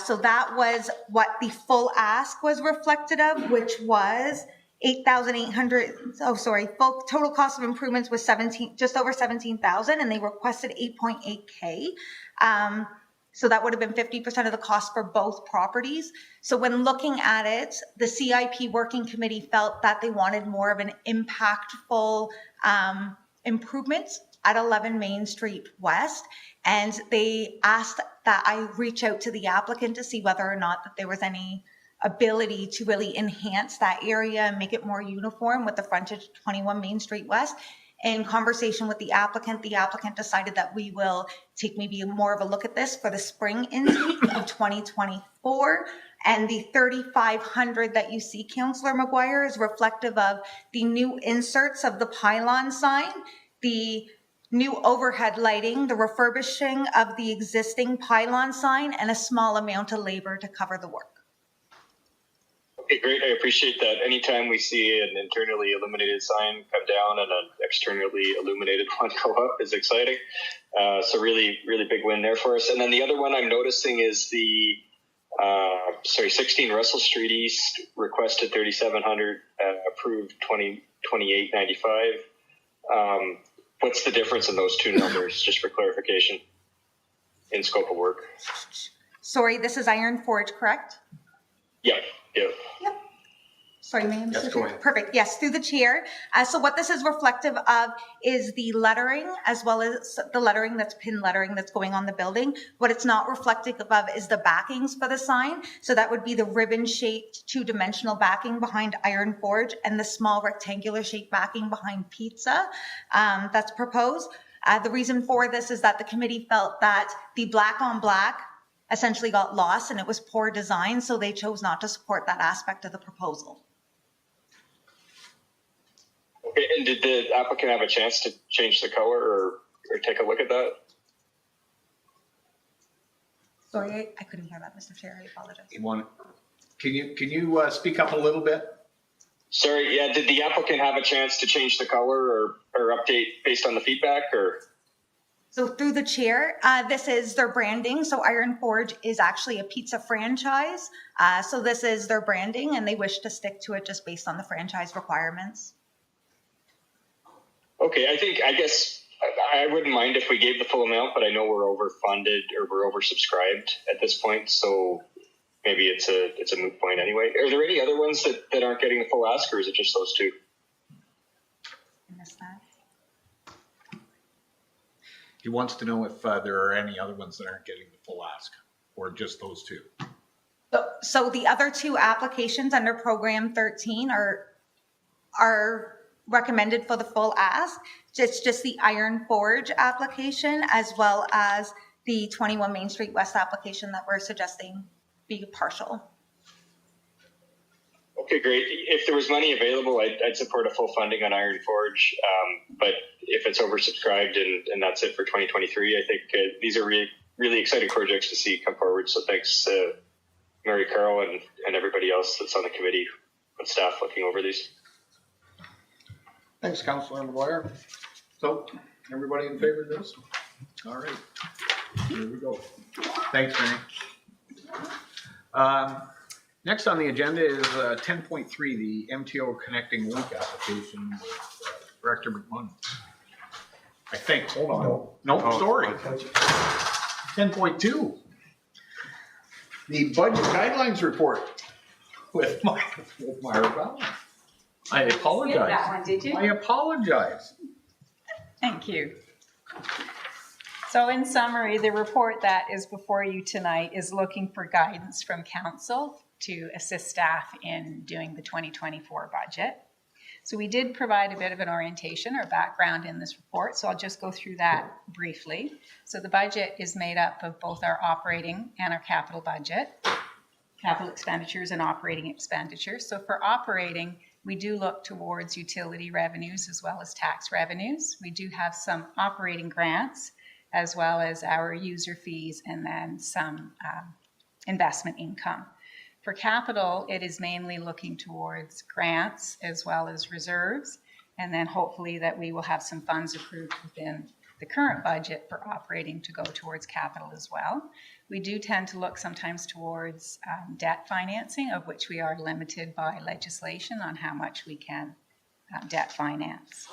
So that was what the full ask was reflected of, which was full total cost of improvements was just over 17,000, and they requested 8.8K. So that would have been 50% of the cost for both properties. So when looking at it, the CIP working committee felt that they wanted more of an impactful improvements at 11 Main Street West. And they asked that I reach out to the applicant to see whether or not that there was any ability to really enhance that area and make it more uniform with the frontage 21 Main Street West. In conversation with the applicant decided that we will take maybe more of a look at this for the spring intake of 2024. And the 3,500 that you see, Councillor Maguire, is reflective of the new inserts of the pylon sign, the new overhead lighting, the refurbishing of the existing pylon sign, and a small amount of labor to cover the work. Okay, great. I appreciate that. Anytime we see an internally illuminated sign come down and an externally illuminated one go up is exciting. So really, really big win there for us. And then the other one I'm noticing is the 16 Russell Street East requested 3,700, approved 2895. What's the difference in those two numbers, just for clarification, in scope of work? Sorry, this is Iron Forge, correct? Yep. Sorry, ma'am. Yes, go ahead. Perfect. Yes, through the chair. So what this is reflective of is the lettering, as well as the lettering that's pin lettering that's going on the building. What it's not reflective of is the backings for the sign. So that would be the ribbon-shaped two-dimensional backing behind Iron Forge and the small rectangular shaped backing behind Pizza that's proposed. The reason for this is that the committee felt that the black on black essentially got lost and it was poor design, so they chose not to support that aspect of the proposal. Okay, and did the applicant have a chance to change the color or take a look at that? Sorry, I couldn't hear that, Mr. Chair. I apologize. Can you speak up a little bit? Sorry, yeah, did the applicant have a chance to change the color or update based on the feedback or? So through the chair, this is their branding. So Iron Forge is actually a pizza franchise. So this is their branding and they wish to stick to it just based on the franchise requirements. Okay, I guess I wouldn't mind if we gave the full amount, but I know we're overfunded or we're oversubscribed at this point, so maybe it's a moot point anyway. Are there any other ones that aren't getting the full ask, or is it just those two? I missed that. He wants to know if there are any other ones that aren't getting the full ask, or just those two. So the other two applications under program 13 are recommended for the full ask. It's just the Iron Forge application as well as the 21 Main Street West application that we're suggesting be partial. Okay, great. If there was money available, I'd support a full funding on Iron Forge. But if it's oversubscribed and that's it for 2023, I think these are really, really exciting projects to see come forward. So thanks, Mary Carl and everybody else that's on the committee and staff looking over these. Thanks, Councillor McGuire. So, everybody in favor of this? All right, here we go. Thanks, Mary. Next on the agenda is 10.3, the MTO Connecting Link application with Director McMunn. I think, hold on. Nope, sorry. 10.2, the Budget Guidelines Report with Myra Fallon. I apologize. Skip that one, did you? I apologize. Thank you. So in summary, the report that is before you tonight is looking for guidance from council to assist staff in doing the 2024 budget. So we did provide a bit of an orientation or background in this report, so I'll just go through that briefly. So the budget is made up of both our operating and our capital budget, capital expenditures and operating expenditures. So for operating, we do look towards utility revenues as well as tax revenues. We do have some operating grants as well as our user fees and then some investment income. For capital, it is mainly looking towards grants as well as reserves, and then hopefully that we will have some funds approved within the current budget for operating to go towards capital as well. We do tend to look sometimes towards debt financing, of which we are limited by legislation on how much we can debt finance.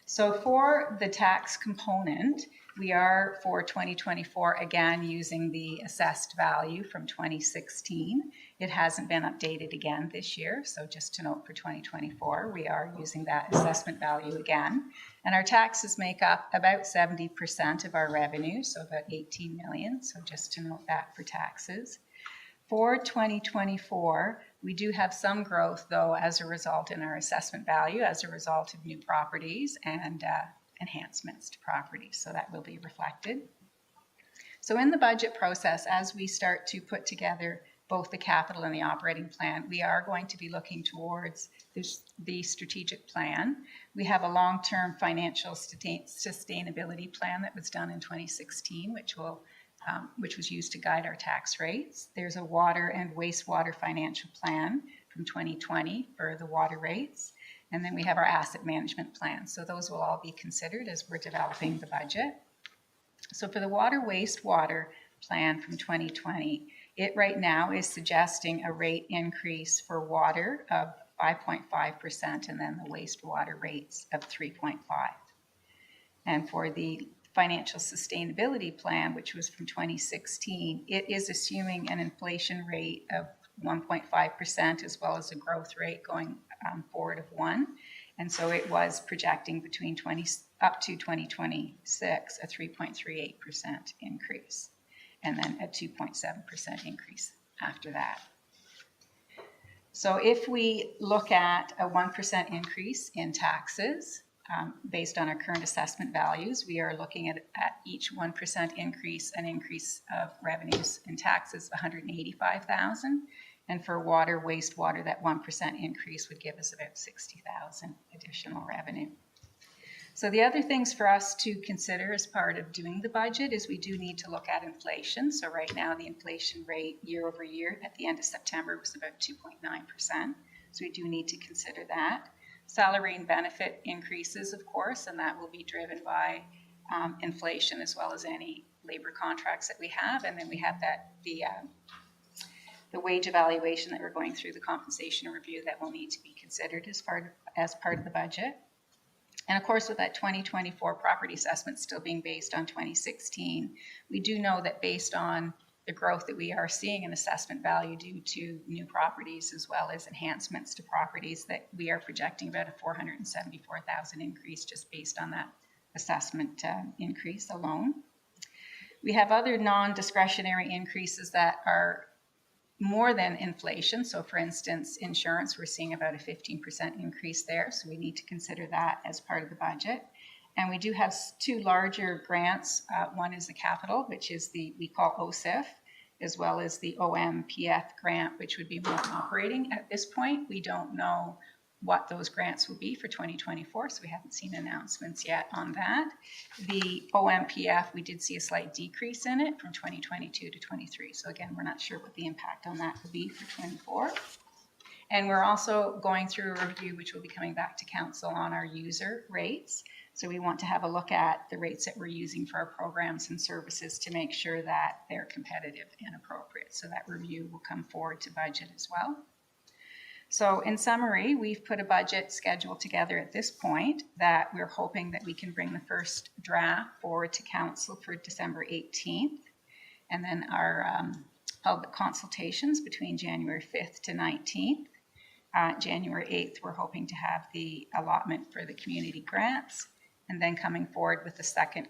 So for the tax component, we are for 2024 again using the assessed value from 2016. It hasn't been updated again this year, so just to note for 2024, we are using that assessment value again. And our taxes make up about 70% of our revenue, so about 18 million, so just to note that for taxes. For 2024, We do have some growth, though, as a result in our assessment value, as a result of new properties and enhancements to properties. So that will be reflected. So in the budget process, as we start to put together both the capital and the operating plan, we are going to be looking towards the strategic plan. We have a long-term financial sustainability plan that was done in 2016, which was used to guide our tax rates. There's a water and wastewater financial plan from 2020 for the water rates. And then we have our asset management plan. So those will all be considered as we're developing the budget. So for the water wastewater plan from 2020, it right now is suggesting a rate increase for water of 5.5% and then the wastewater rates of 3.5%. And for the financial sustainability plan, which was from 2016, it is assuming an inflation rate of 1.5% as well as a growth rate going forward of 1%. And so it was projecting up to 2026 a 3.38% increase, and then a 2.7% increase after that. So if we look at a 1% increase in taxes, based on our current assessment values, we are looking at each 1% increase, an increase of revenues and taxes of $185,000. And for water, wastewater, that 1% increase would give us about $60,000 additional revenue. So the other things for us to consider as part of doing the budget is we do need to look at inflation. So right now the inflation rate year over year at the end of September was about 2.9%. So we do need to consider that. Salary and benefit increases, of course, and that will be driven by inflation as well as any labor contracts that we have. And then we have the wage evaluation that we're going through, the compensation review that will need to be considered as part of the budget. And of course, with that 2024 property assessment still being based on 2016, we do know that based on the growth that we are seeing in assessment value due to new properties as well as enhancements to properties, that we are projecting about a $474,000 increase just based on that assessment increase alone. We have other non-discretionary increases that are more than inflation. So for instance, insurance, we're seeing about a 15% increase there. So we need to consider that as part of the budget. And we do have two larger grants. One is the capital, which is we call OSIF, as well as the OMPF grant, which would be more operating at this point. We don't know what those grants will be for 2024, so we haven't seen announcements yet on that. The OMPF, we did see a slight decrease in it from 2022 to 23. So again, we're not sure what the impact on that will be for 24. And we're also going through a review, which will be coming back to council on our user rates. So we want to have a look at the rates that we're using for our programs and services to make sure that they're competitive and appropriate. So that review will come forward to budget as well. So in summary, we've put a budget schedule together at this point that we're hoping that we can bring the first draft forward to council for December 18th. And then our public consultations between January 5th to 19th. January 8th, we're hoping to have the allotment for the community grants, and then coming forward with the second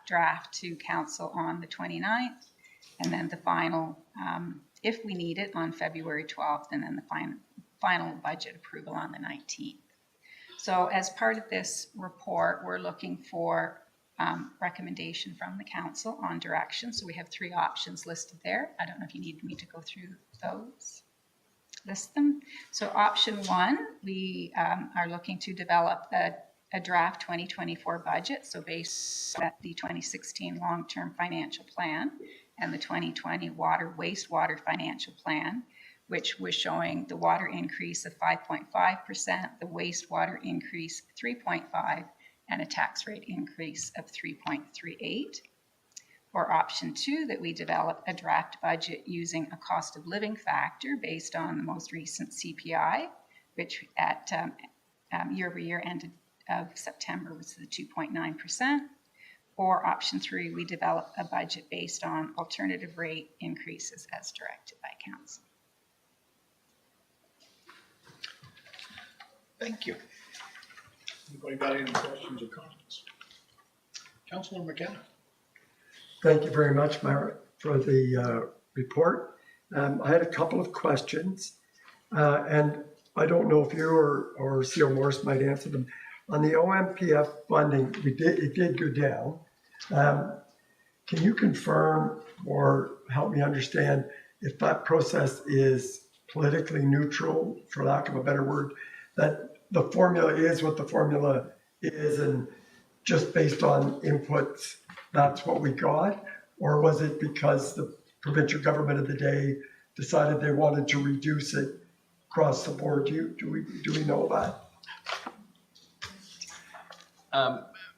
draft to council on the 29th, and then the final, if we need it, on February 12th, and then the final budget approval on the 19th. So as part of this report, we're looking for recommendation from the council on direction. So we have 3 options listed there. I don't know if you need me to go through those. List them. So option 1, we are looking to develop a draft 2024 budget. So based on the 2016 long-term financial plan and the 2020 water wastewater financial plan, which was showing the water increase of 5.5%, the wastewater increase 3.5%, and a tax rate increase of 3.38. Or option 2, that we develop a draft budget using a cost of living factor based on the most recent CPI, which at year over year ended of September was the 2.9%. Or option 3, we develop a budget based on alternative rate increases as directed by council. Thank you. Anybody got any questions or comments? Councilor McKenna. Thank you very much, Myra, for the report. I had a couple of questions. And I don't know if you or CO Morris might answer them. On the OMPF funding, it did go down. Can you confirm or help me understand if that process is politically neutral, for lack of a better word, that the formula is what the formula is and just based on inputs, that's what we got? Or was it because the provincial government of the day decided they wanted to reduce it across the board? Do we know that?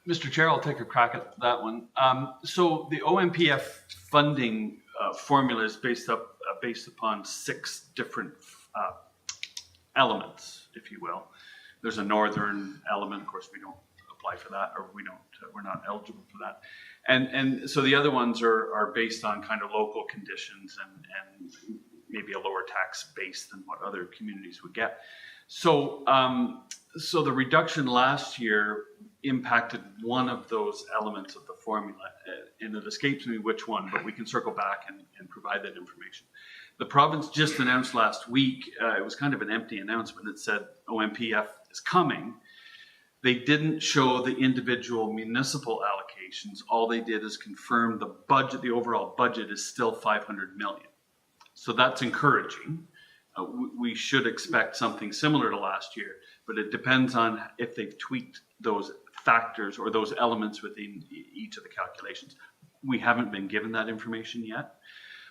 Mr. Chair, I'll take a crack at that one. So the OMPF funding formula is based upon 6 different elements, if you will. There's a northern element, of course, we don't apply for that, or we're not eligible for that. And so the other ones are based on kind of local conditions and maybe a lower tax base than what other communities would get. So so the reduction last year impacted one of those elements of the formula, and it escapes me which one, but we can circle back and provide that information. The province just announced last week, it was kind of an empty announcement. It said OMPF is coming. They didn't show the individual municipal allocations. All they did is confirm the budget, the overall budget is still 500 million. So that's encouraging. We should expect something similar to last year, but it depends on if they've tweaked those factors or those elements within each of the calculations. We haven't been given that information yet,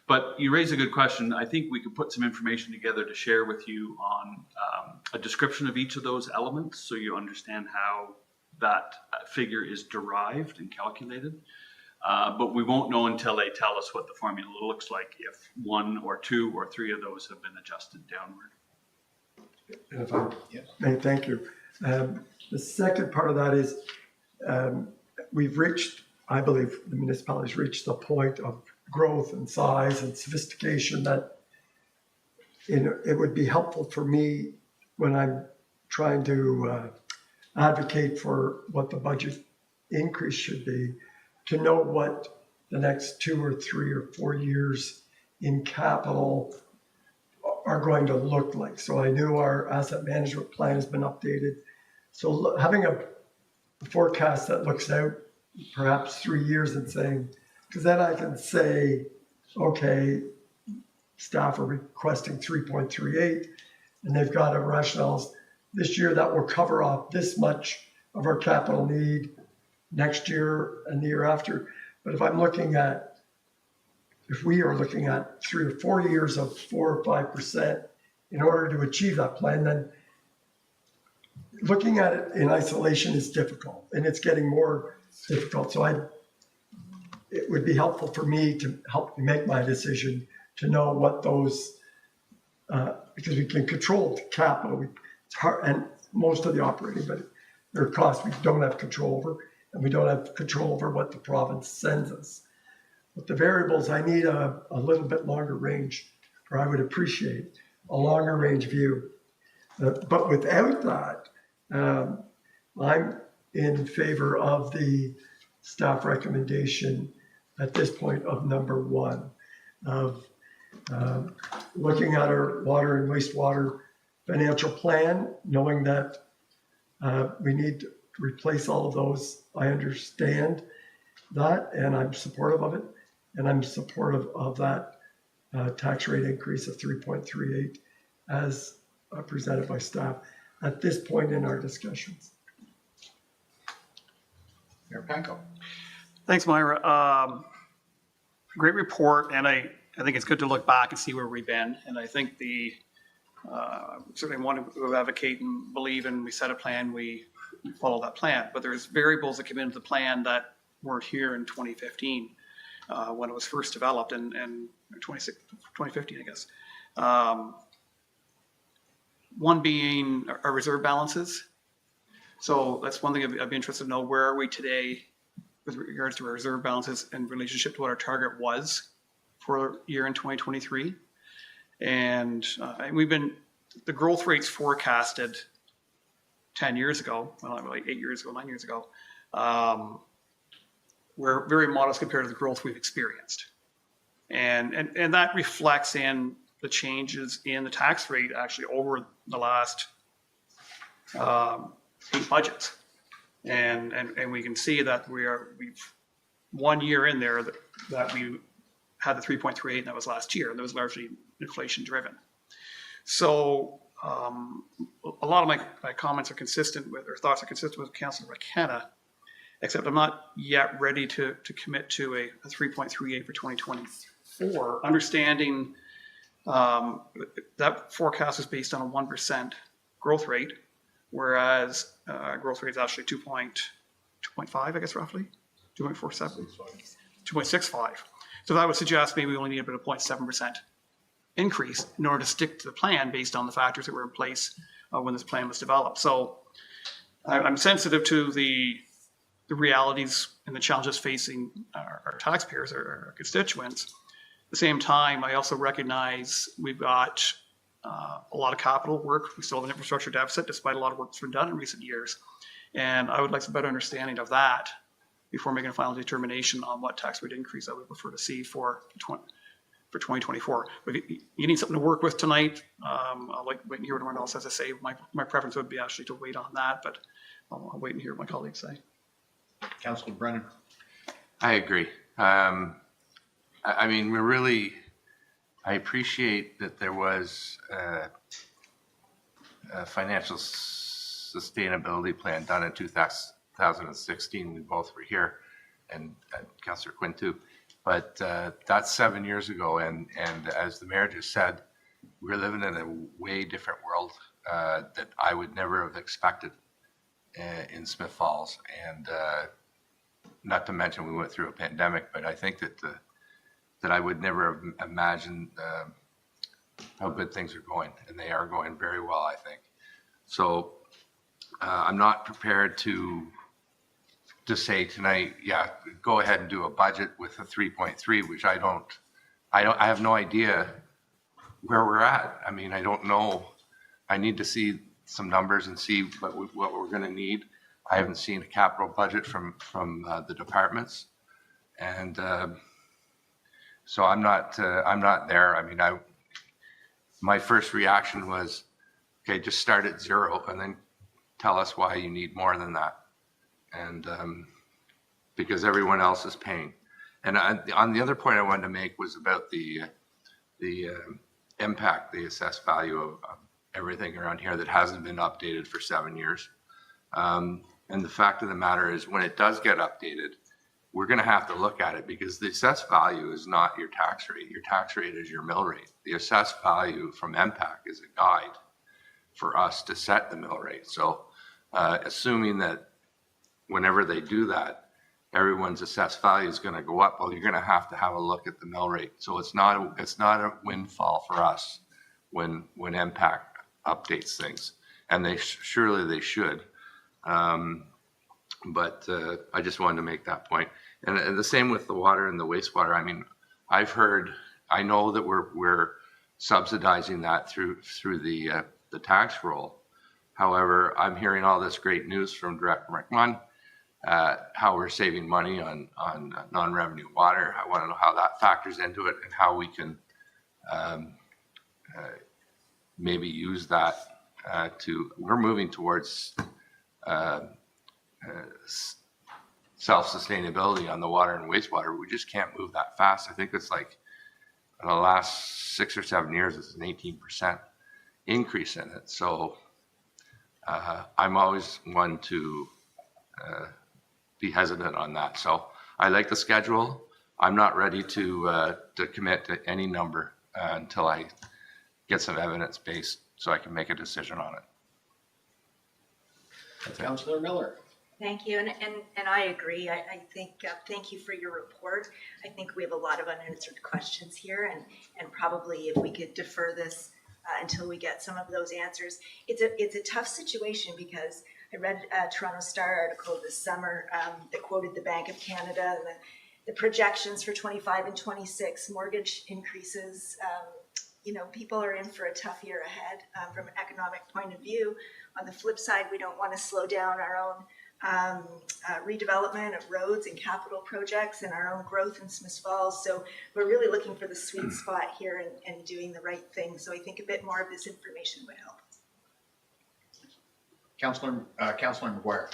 but you raise a good question. I think we could put some information together to share with you on a description of each of those elements so you understand how that figure is derived and calculated. But we won't know until they tell us what the formula looks like if 1 or 2 or 3 of those have been adjusted downward. And if I may, thank you. The second part of that is we've reached, I believe the municipality's reached the point of growth and size and sophistication that it would be helpful for me when I'm trying to advocate for what the budget increase should be, to know what the next 2 or 3 or 4 years in capital are going to look like. So I knew our asset management plan has been updated. So having a forecast that looks out perhaps 3 years and saying, because then I can say, okay, staff are requesting 3.38 and they've got a rationales this year that will cover off this much of our capital need next year and the year after. But if we are looking at 3 or 4 years of 4 or 5% in order to achieve that plan, then looking at it in isolation is difficult, and it's getting more difficult. So it would be helpful for me to help me make my decision to know what those, because we can control the capital, it's hard, and most of the operating, but there are costs we don't have control over, and we don't have control over what the province sends us. But the variables, I need a little bit longer range, or I would appreciate a longer range view. But without that, I'm in favor of the staff recommendation at this point of number 1, of looking at our water and wastewater financial plan, knowing that we need to replace all of those. I understand that, and I'm supportive of it, and I'm supportive of that tax rate increase of 3.38 as presented by staff at this point in our discussions. Mayor Panko. Thanks, Myra. Great report, and I think it's good to look back and see where we've been. And I think certainly want to advocate and believe, and we set a plan, we follow that plan. But there's variables that come into the plan that weren't here in 2015 when it was first developed, and 2015, I guess. One being our reserve balances. So that's one thing I'd be interested to know. Where are we today with regards to our reserve balances in relationship to what our target was for year in 2023? And the growth rates forecasted 10 years ago, well, not really 8 years ago, 9 years ago, were very modest compared to the growth we've experienced. And that reflects in the changes in the tax rate actually over the last 8 budgets. And we can see that we've 1 year in there that we had the 3.38, and that was last year, and that was largely inflation driven. So a lot of my comments are consistent with, or thoughts are consistent with Councillor McKenna, except I'm not yet ready to commit to a 3.38 for 2024, understanding that forecast is based on a 1% growth rate, whereas growth rate is actually 2.5, I guess, roughly, 2.47, 2.65. So that would suggest maybe we only need about a 0.7% increase in order to stick to the plan based on the factors that were in place when this plan was developed. So I'm sensitive to the realities and the challenges facing our taxpayers, our constituents. At the same time, I also recognize we've got a lot of capital work. We still have an infrastructure deficit despite a lot of work that's been done in recent years. And I would like some better understanding of that before making a final determination on what tax rate increase I would prefer to see for 2024. But if you need something to work with tonight, I'll wait and hear what everyone else has to say. My preference would be actually to wait on that, but I'll wait and hear what my colleagues say. Councillor Brennan. I agree. I mean, I appreciate that there was a financial sustainability plan done in 2016. We both were here, and Councillor Quinn too. But that's 7 years ago, and as the mayor just said, we're living in a way different world that I would never have expected in Smith Falls. And not to mention we went through a pandemic, but I think that I would never have imagined how good things are going, and they are going very well, I think. So I'm not prepared to say tonight, yeah, go ahead and do a budget with a 3.3, which I have no idea where we're at. I mean, I don't know. I need to see some numbers and see what we're going to need. I haven't seen a capital budget from the departments, and so I'm not there. I mean, my first reaction was, okay, just start at zero and then tell us why you need more than that. And because everyone else is paying. And on the other point I wanted to make was about the impact, the assessed value of everything around here that hasn't been updated for 7 years. And the fact of the matter is, when it does get updated, we're going to have to look at it, because the assessed value is not your tax rate. Your tax rate is your mill rate. The assessed value from MPAC is a guide for us to set the mill rate. So assuming that whenever they do that, everyone's assessed value is going to go up, well, you're going to have a look at the mill rate. So it's not a windfall for us when MPAC updates things, and surely they should. But I just wanted to make that point. And the same with the water and the wastewater. I mean, I know that we're subsidizing that through the tax roll. However, I'm hearing all this great news from Director McMahon, how we're saving money on non-revenue water. I want to know how that factors into it, and how we can maybe use that we're moving towards self-sustainability on the water and wastewater. We just can't move that fast. I think it's like in the last 6 or 7 years, it's an 18% increase in it. So I'm always one to be hesitant on that. So I like the schedule. I'm not ready to commit to any number until I get some evidence base so I can make a decision on it. Councillor Miller. Thank you, and I agree. I think, thank you for your report. I think we have a lot of unanswered questions here, and probably if we could defer this until we get some of those answers. It's a tough situation, because I read a Toronto Star article this summer that quoted the Bank of Canada and the projections for 25 and 26 mortgage increases. People are in for a tough year ahead from an economic point of view. On the flip side, we don't want to slow down our own redevelopment of roads and capital projects and our own growth in Smiths Falls. So we're really looking for the sweet spot here and doing the right thing. So I think a bit more of this information would help. Councillor McGuire.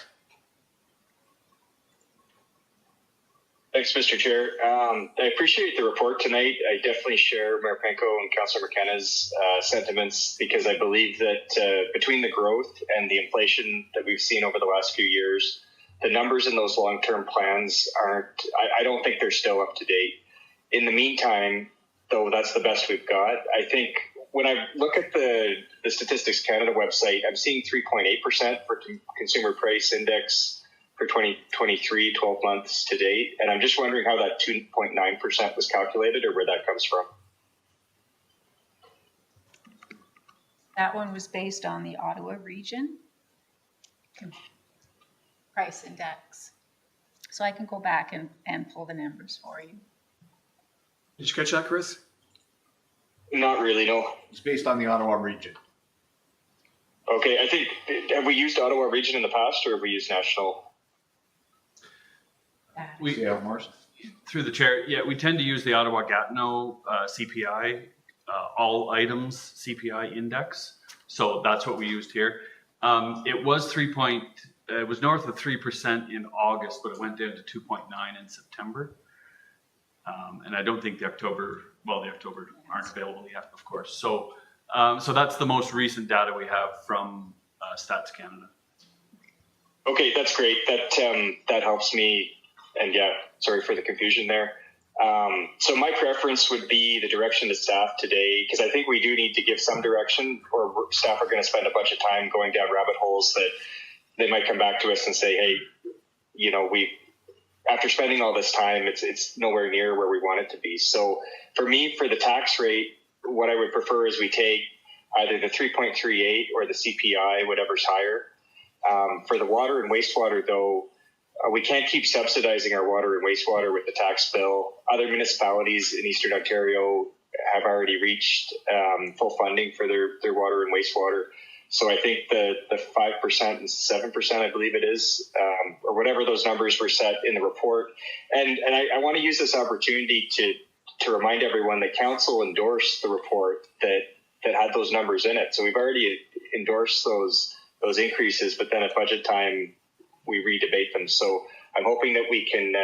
Thanks, Mr. Chair. I appreciate the report tonight. I definitely share Mayor Penko and Councillor McKenna's sentiments, because I believe that between the growth and the inflation that we've seen over the last few years, the numbers in those long-term plans I don't think they're still up to date. In the meantime, though, that's the best we've got. I think when I look at the Statistics Canada website, I'm seeing 3.8% for consumer price index for 2023, 12 months to date. And I'm just wondering how that 2.9% was calculated, or where that comes from. That one was based on the Ottawa region price index. So I can go back and pull the numbers for you. Did you catch that, Chris? Not really, no. It's based on the Ottawa region. Okay, I think, have we used Ottawa region in the past, or have we used national? Through the chair, yeah, we tend to use the Ottawa-Gatineau CPI, all items CPI index. So that's what we used here. It was it was north of 3% in August, but it went down to 2.9 in September. And I don't think the October aren't available yet, of course. So, so that's the most recent data we have from Stats Canada. Okay, that's great. That helps me. And yeah, sorry for the confusion there. So my preference would be the direction to staff today, because I think we do need to give some direction, or staff are going to spend a bunch of time going down rabbit holes that they might come back to us and say, hey, you know, after spending all this time, it's nowhere near where we want it to be. So for me, for the tax rate, what I would prefer is we take either the 3.38 or the CPI, whatever's higher. For the water and wastewater, though, we can't keep subsidizing our water and wastewater with the tax bill. Other municipalities in Eastern Ontario have already reached full funding for their water and wastewater. So I think the 5% and 7%, I believe it is, or whatever those numbers were set in the report. And I want to use this opportunity to remind everyone that council endorsed the report that had those numbers in it. So we've already endorsed those increases, but then at budget time, we re-debate them. So I'm hoping that we can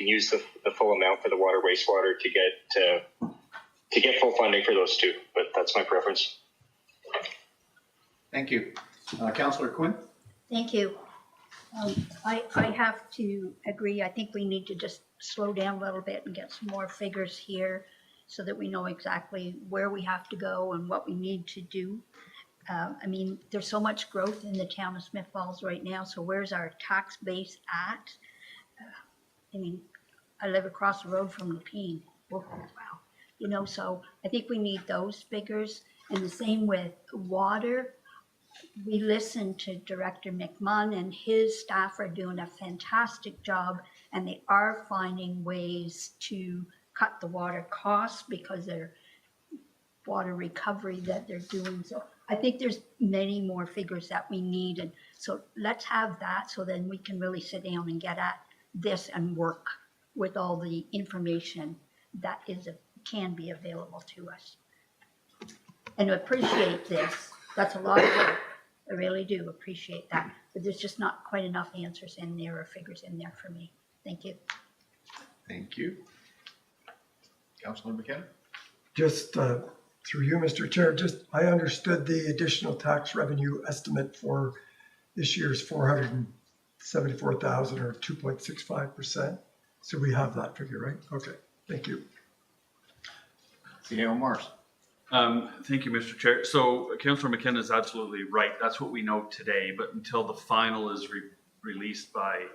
use the full amount for the water wastewater to get full funding for those two. But that's my preference. Thank you. Councillor Quinn? Thank you. I have to agree. I think we need to just slow down a little bit and get some more figures here so that we know exactly where we have to go and what we need to do. I mean, there's so much growth in the town of Smith Falls right now, so where's our tax base at? I mean, I live across the road from Lepine. Wow. You know, so I think we need those figures. And the same with water. We listened to Director McMunn, and his staff are doing a fantastic job, and they are finding ways to cut the water costs because they're water recovery that they're doing. So I think there's many more figures that we need. And so let's have that, so then we can really sit down and get at this and work with all the information that can be available to us. And I appreciate this. That's a lot of work. I really do appreciate that. But there's just not quite enough answers in there or figures in there for me. Thank you. Thank you. Councillor McKenna? Just through you, Mr. Chair, I understood the additional tax revenue estimate for this year's 474,000 or 2.65%. So we have that figure, right? Okay, thank you. CEO Morris. Thank you, Mr. Chair. So Councillor McKenna is absolutely right. That's what we know today, but until the final is released by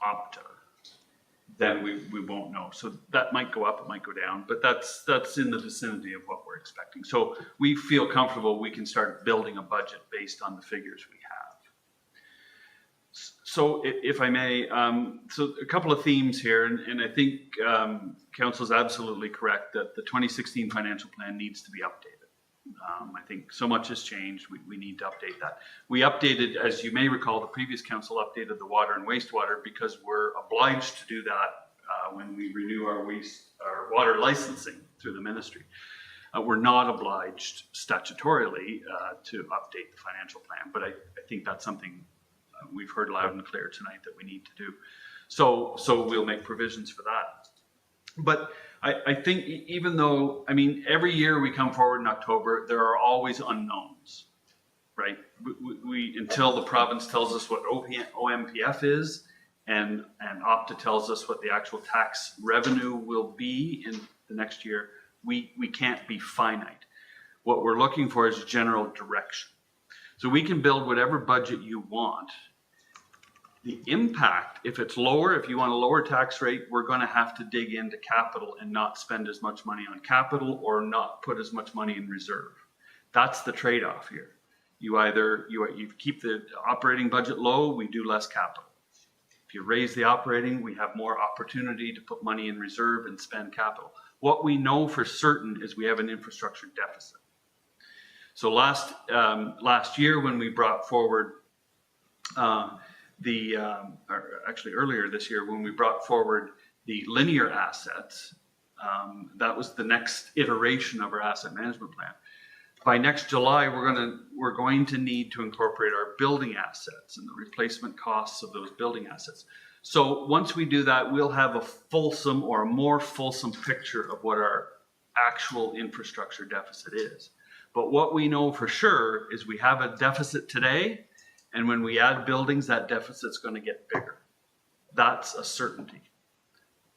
Opta, then we won't know. So that might go up, it might go down, but that's in the vicinity of what we're expecting. So we feel comfortable we can start building a budget based on the figures we have. So if I may, so a couple of themes here, and I think Council is absolutely correct that the 2016 financial plan needs to be updated. I think so much has changed. We need to update that. We updated, as you may recall, the previous council updated the water and wastewater because we're obliged to do that when we renew our water licensing through the ministry. We're not obliged statutorily to update the financial plan, but I think that's something we've heard loud and clear tonight that we need to do. So we'll make provisions for that. But I think even though, I mean, every year we come forward in October, there are always unknowns, right? We until the province tells us what OMPF is and Opta tells us what the actual tax revenue will be in the next year, we can't be finite. What we're looking for is general direction. So we can build whatever budget you want. The impact, if it's lower, if you want a lower tax rate, we're going to have to dig into capital and not spend as much money on capital or not put as much money in reserve. That's the trade-off here. You keep the operating budget low, we do less capital. If you raise the operating, we have more opportunity to put money in reserve and spend capital. What we know for certain is we have an infrastructure deficit. So last year when we brought forward actually earlier this year when we brought forward the linear assets, that was the next iteration of our asset management plan. By next July, we're going to need to incorporate our building assets and the replacement costs of those building assets. So once we do that, we'll have a fulsome or a more fulsome picture of what our actual infrastructure deficit is. But what we know for sure is we have a deficit today, and when we add buildings, that deficit's going to get bigger. That's a certainty.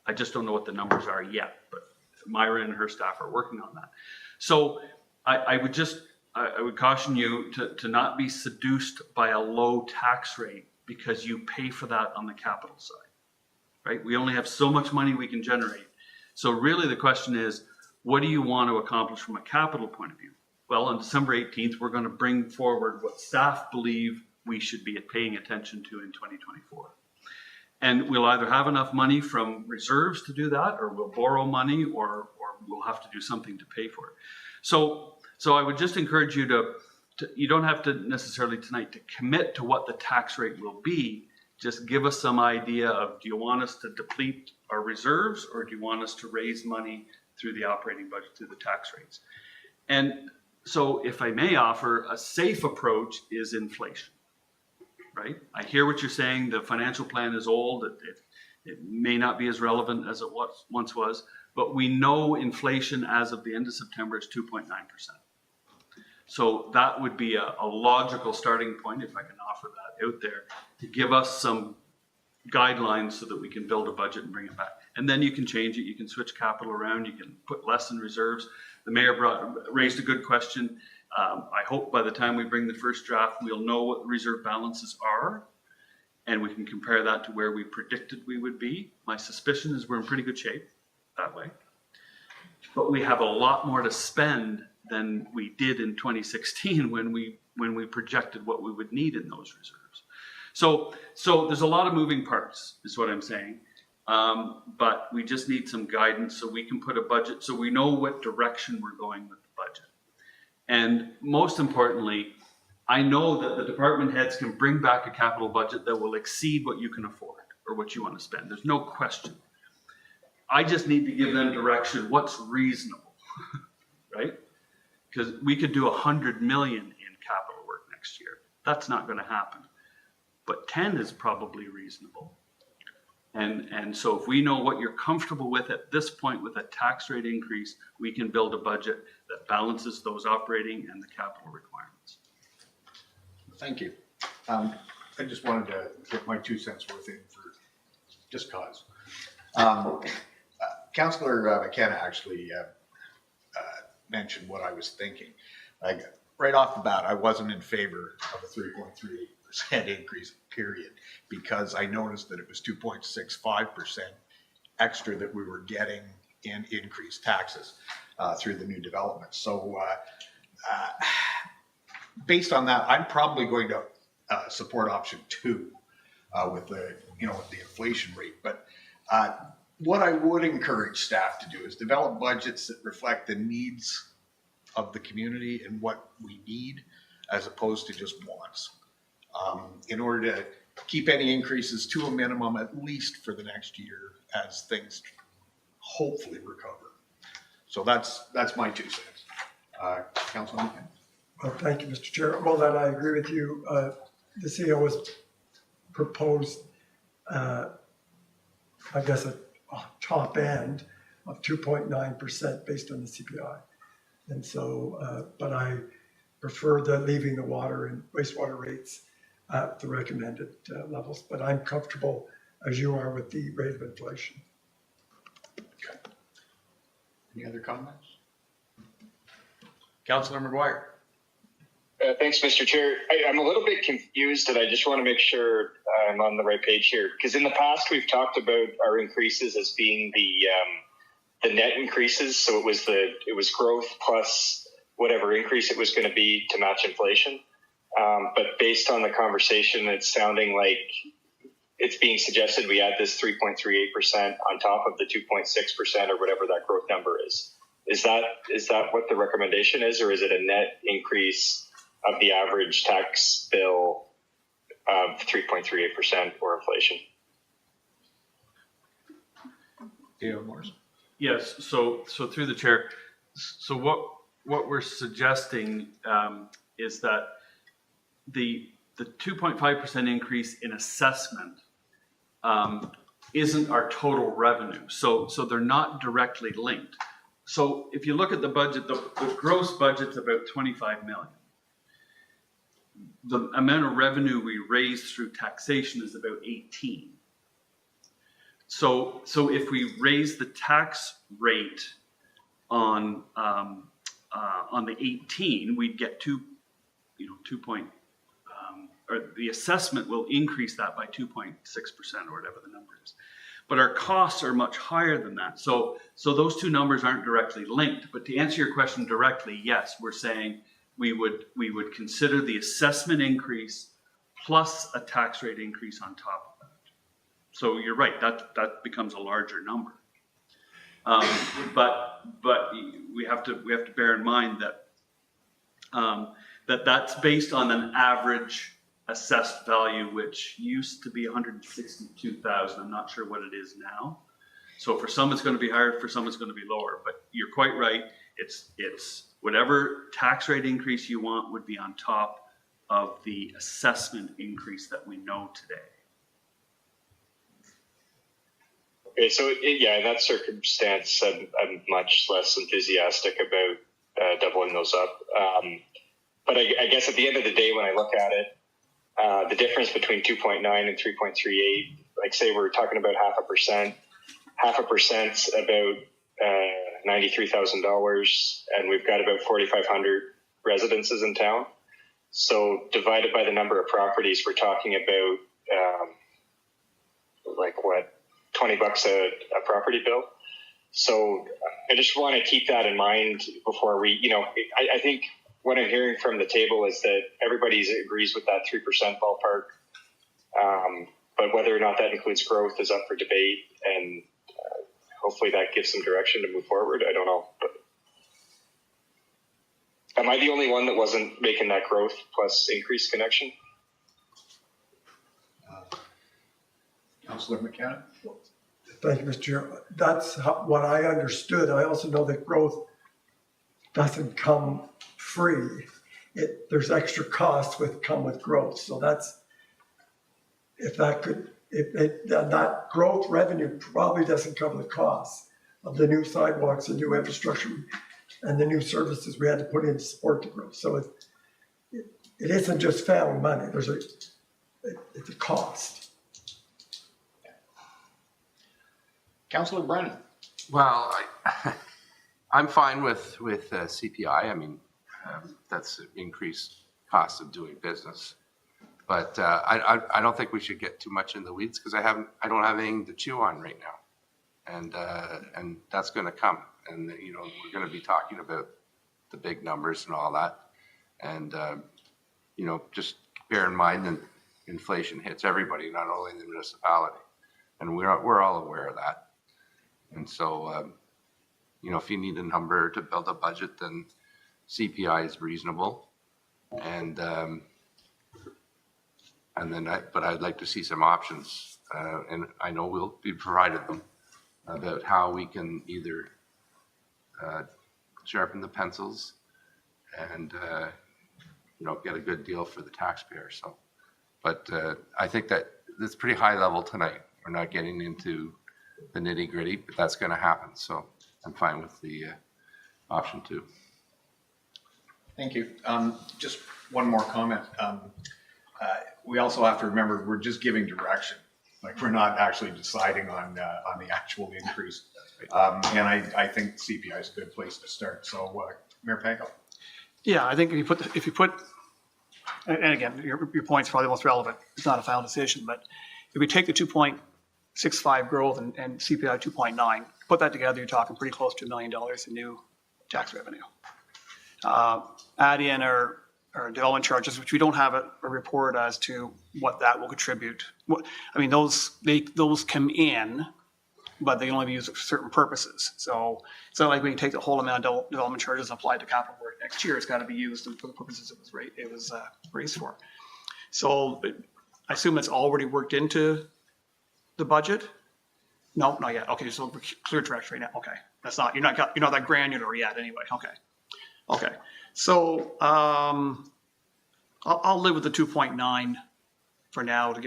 I just don't know what the numbers are yet, but Myra and her staff are working on that. So I would caution you to not be seduced by a low tax rate because you pay for that on the capital side, right? We only have so much money we can generate. So really the question is, what do you want to accomplish from a capital point of view? Well, on December 18th, we're going to bring forward what staff believe we should be paying attention to in 2024. And we'll either have enough money from reserves to do that, or we'll borrow money, or we'll have to do something to pay for it. So I would just encourage you to you don't have to necessarily tonight to commit to what the tax rate will be. Just give us some idea of, do you want us to deplete our reserves, or do you want us to raise money through the operating budget, through the tax rates? And so if I may offer, a safe approach is inflation. Right? I hear what you're saying. The financial plan is old. It may not be as relevant as it once was, but we know inflation as of the end of September is 2.9%. So that would be a logical starting point, if I can offer that out there, to give us some guidelines so that we can build a budget and bring it back. And then you can change it. You can switch capital around. You can put less in reserves. The mayor raised a good question. I hope by the time we bring the first draft, we'll know what the reserve balances are, and we can compare that to where we predicted we would be. My suspicion is we're in pretty good shape that way. But we have a lot more to spend than we did in 2016 when we projected what we would need in those reserves. So there's a lot of moving parts, is what I'm saying. But we just need some guidance so we can put a budget, so we know what direction we're going with the budget. And most importantly, I know that the department heads can bring back a capital budget that will exceed what you can afford or what you want to spend. There's no question. I just need to give them direction, what's reasonable, right? Because we could do 100 million in capital work next year. That's not going to happen. But 10 is probably reasonable. And so if we know what you're comfortable with at this point with a tax rate increase, we can build a budget that balances those operating and the capital requirements. Thank you. I just wanted to get my 2 cents worth in for just cause. Councillor McKenna actually mentioned what I was thinking. Like right off the bat, I wasn't in favor of a 3.38% increase, period, because I noticed that it was 2.65% extra that we were getting in increased taxes through the new development. So based on that, I'm probably going to support option 2 with the inflation rate. But what I would encourage staff to do is develop budgets that reflect the needs of the community and what we need as opposed to just wants. In order to keep any increases to a minimum, at least for the next year, as things hopefully recover. So that's my 2 cents. Councilman McKenna? Well, thank you, Mr. Chair. Well, then I agree with you. The CEO has proposed, I guess, a top end of 2.9% based on the CPI. And so, but I prefer leaving the water and wastewater rates at the recommended levels. But I'm comfortable, as you are, with the rate of inflation. Okay. Any other comments? Councilor McGuire. Thanks, Mr. Chair. I'm a little bit confused, and I just want to make sure I'm on the right page here. Because in the past, we've talked about our increases as being the net increases. So it was growth plus whatever increase it was going to be to match inflation. But based on the conversation, it's sounding like it's being suggested we add this 3.38% on top of the 2.6% or whatever that growth number is. Is that what the recommendation is, or is it a net increase of the average tax bill of 3.38% or inflation? Dale Morris. Yes, so through the chair, so what we're suggesting is that the 2.5% increase in assessment isn't our total revenue. So they're not directly linked. So if you look at the budget, the gross budget's about 25 million. The amount of revenue we raise through taxation is about 18. So if we raise the tax rate on the 18, we'd get or the assessment will increase that by 2.6% or whatever the number is. But our costs are much higher than that. So those two numbers aren't directly linked. But to answer your question directly, yes, we're saying we would consider the assessment increase plus a tax rate increase on top of that. So you're right, that becomes a larger number. But we have to bear in mind that that's based on an average assessed value, which used to be 162,000. I'm not sure what it is now. So for some it's going to be higher, for some it's going to be lower. But you're quite right. It's whatever tax rate increase you want would be on top of the assessment increase that we know today. Okay, so in that circumstance, I'm much less enthusiastic about doubling those up. But I guess at the end of the day, when I look at it, the difference between 2.9 and 3.38, like say we're talking about 0.5%'s about $93,000, and we've got about 4,500 residences in town. So divided by the number of properties, we're talking about $20 a property bill. So I just want to keep that in mind before we, I think what I'm hearing from the table is that everybody agrees with that 3% ballpark. But whether or not that includes growth is up for debate, and hopefully that gives some direction to move forward. I don't know. But am I the only one that wasn't making that growth plus increase connection? Councilor McKenna. Thank you, Mr. Chair. That's what I understood. I also know that growth doesn't come free. There's extra costs come with growth. So that's, that growth revenue probably doesn't cover the costs of the new sidewalks and new infrastructure and the new services we had to put in to support the growth. So it isn't just found money. It's a cost. Councilor Brennan. Well, I'm fine with CPI. I mean, that's an increased cost of doing business. But I don't think we should get too much in the weeds because I don't have anything to chew on right now, and that's going to come. And we're going to be talking about the big numbers and all that, and just bear in mind that inflation hits everybody, not only the municipality, and we're all aware of that. And so, if you need a number to build a budget, then CPI is reasonable. And then, but I'd like to see some options, and I know we'll be provided them, about how we can either sharpen the pencils and, get a good deal for the taxpayer. So, but I think that it's pretty high level tonight. We're not getting into the nitty gritty, but that's going to happen. So I'm fine with the option 2. Thank you. Just one more comment. We also have to remember, we're just giving direction. Like, we're not actually deciding on the actual increase. And I think CPI is a good place to start. So, Mayor Panko? Yeah, I think if you put, and again, your point's probably the most relevant. It's not a final decision, but if we take the 2.65 growth and CPI 2.9, put that together, you're talking pretty close to $1 million in new tax revenue. Add in our development charges, which we don't have a report as to what that will contribute. Those come in, but they can only be used for certain purposes. So it's not like we can take the whole amount of development charges and apply it to capital work next year. It's got to be used for the purposes it was raised for. So I assume it's already worked into the budget. No, not yet. Okay, so we're clear direction right now. Okay, that's not you're not that granular yet. Anyway, okay. So I'll live with the 2.9 for now to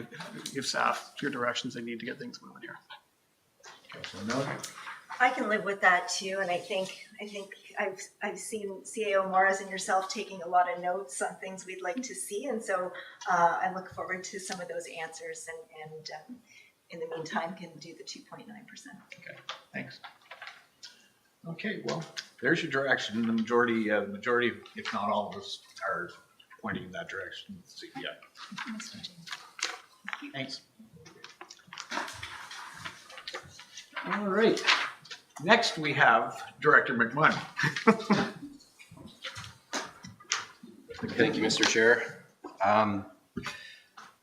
give staff clear directions they need to get things moving here. I can live with that too, and I think I've seen CAO Morris and yourself taking a lot of notes on things we'd like to see, and so I look forward to some of those answers, and in the meantime can do the 2.9%. Okay, thanks. Okay, well, there's your direction. The majority, if not all of us, are pointing in that direction with CPI. Thanks. All right. Next, we have Director McMahon. Thank you, Mr. Chair.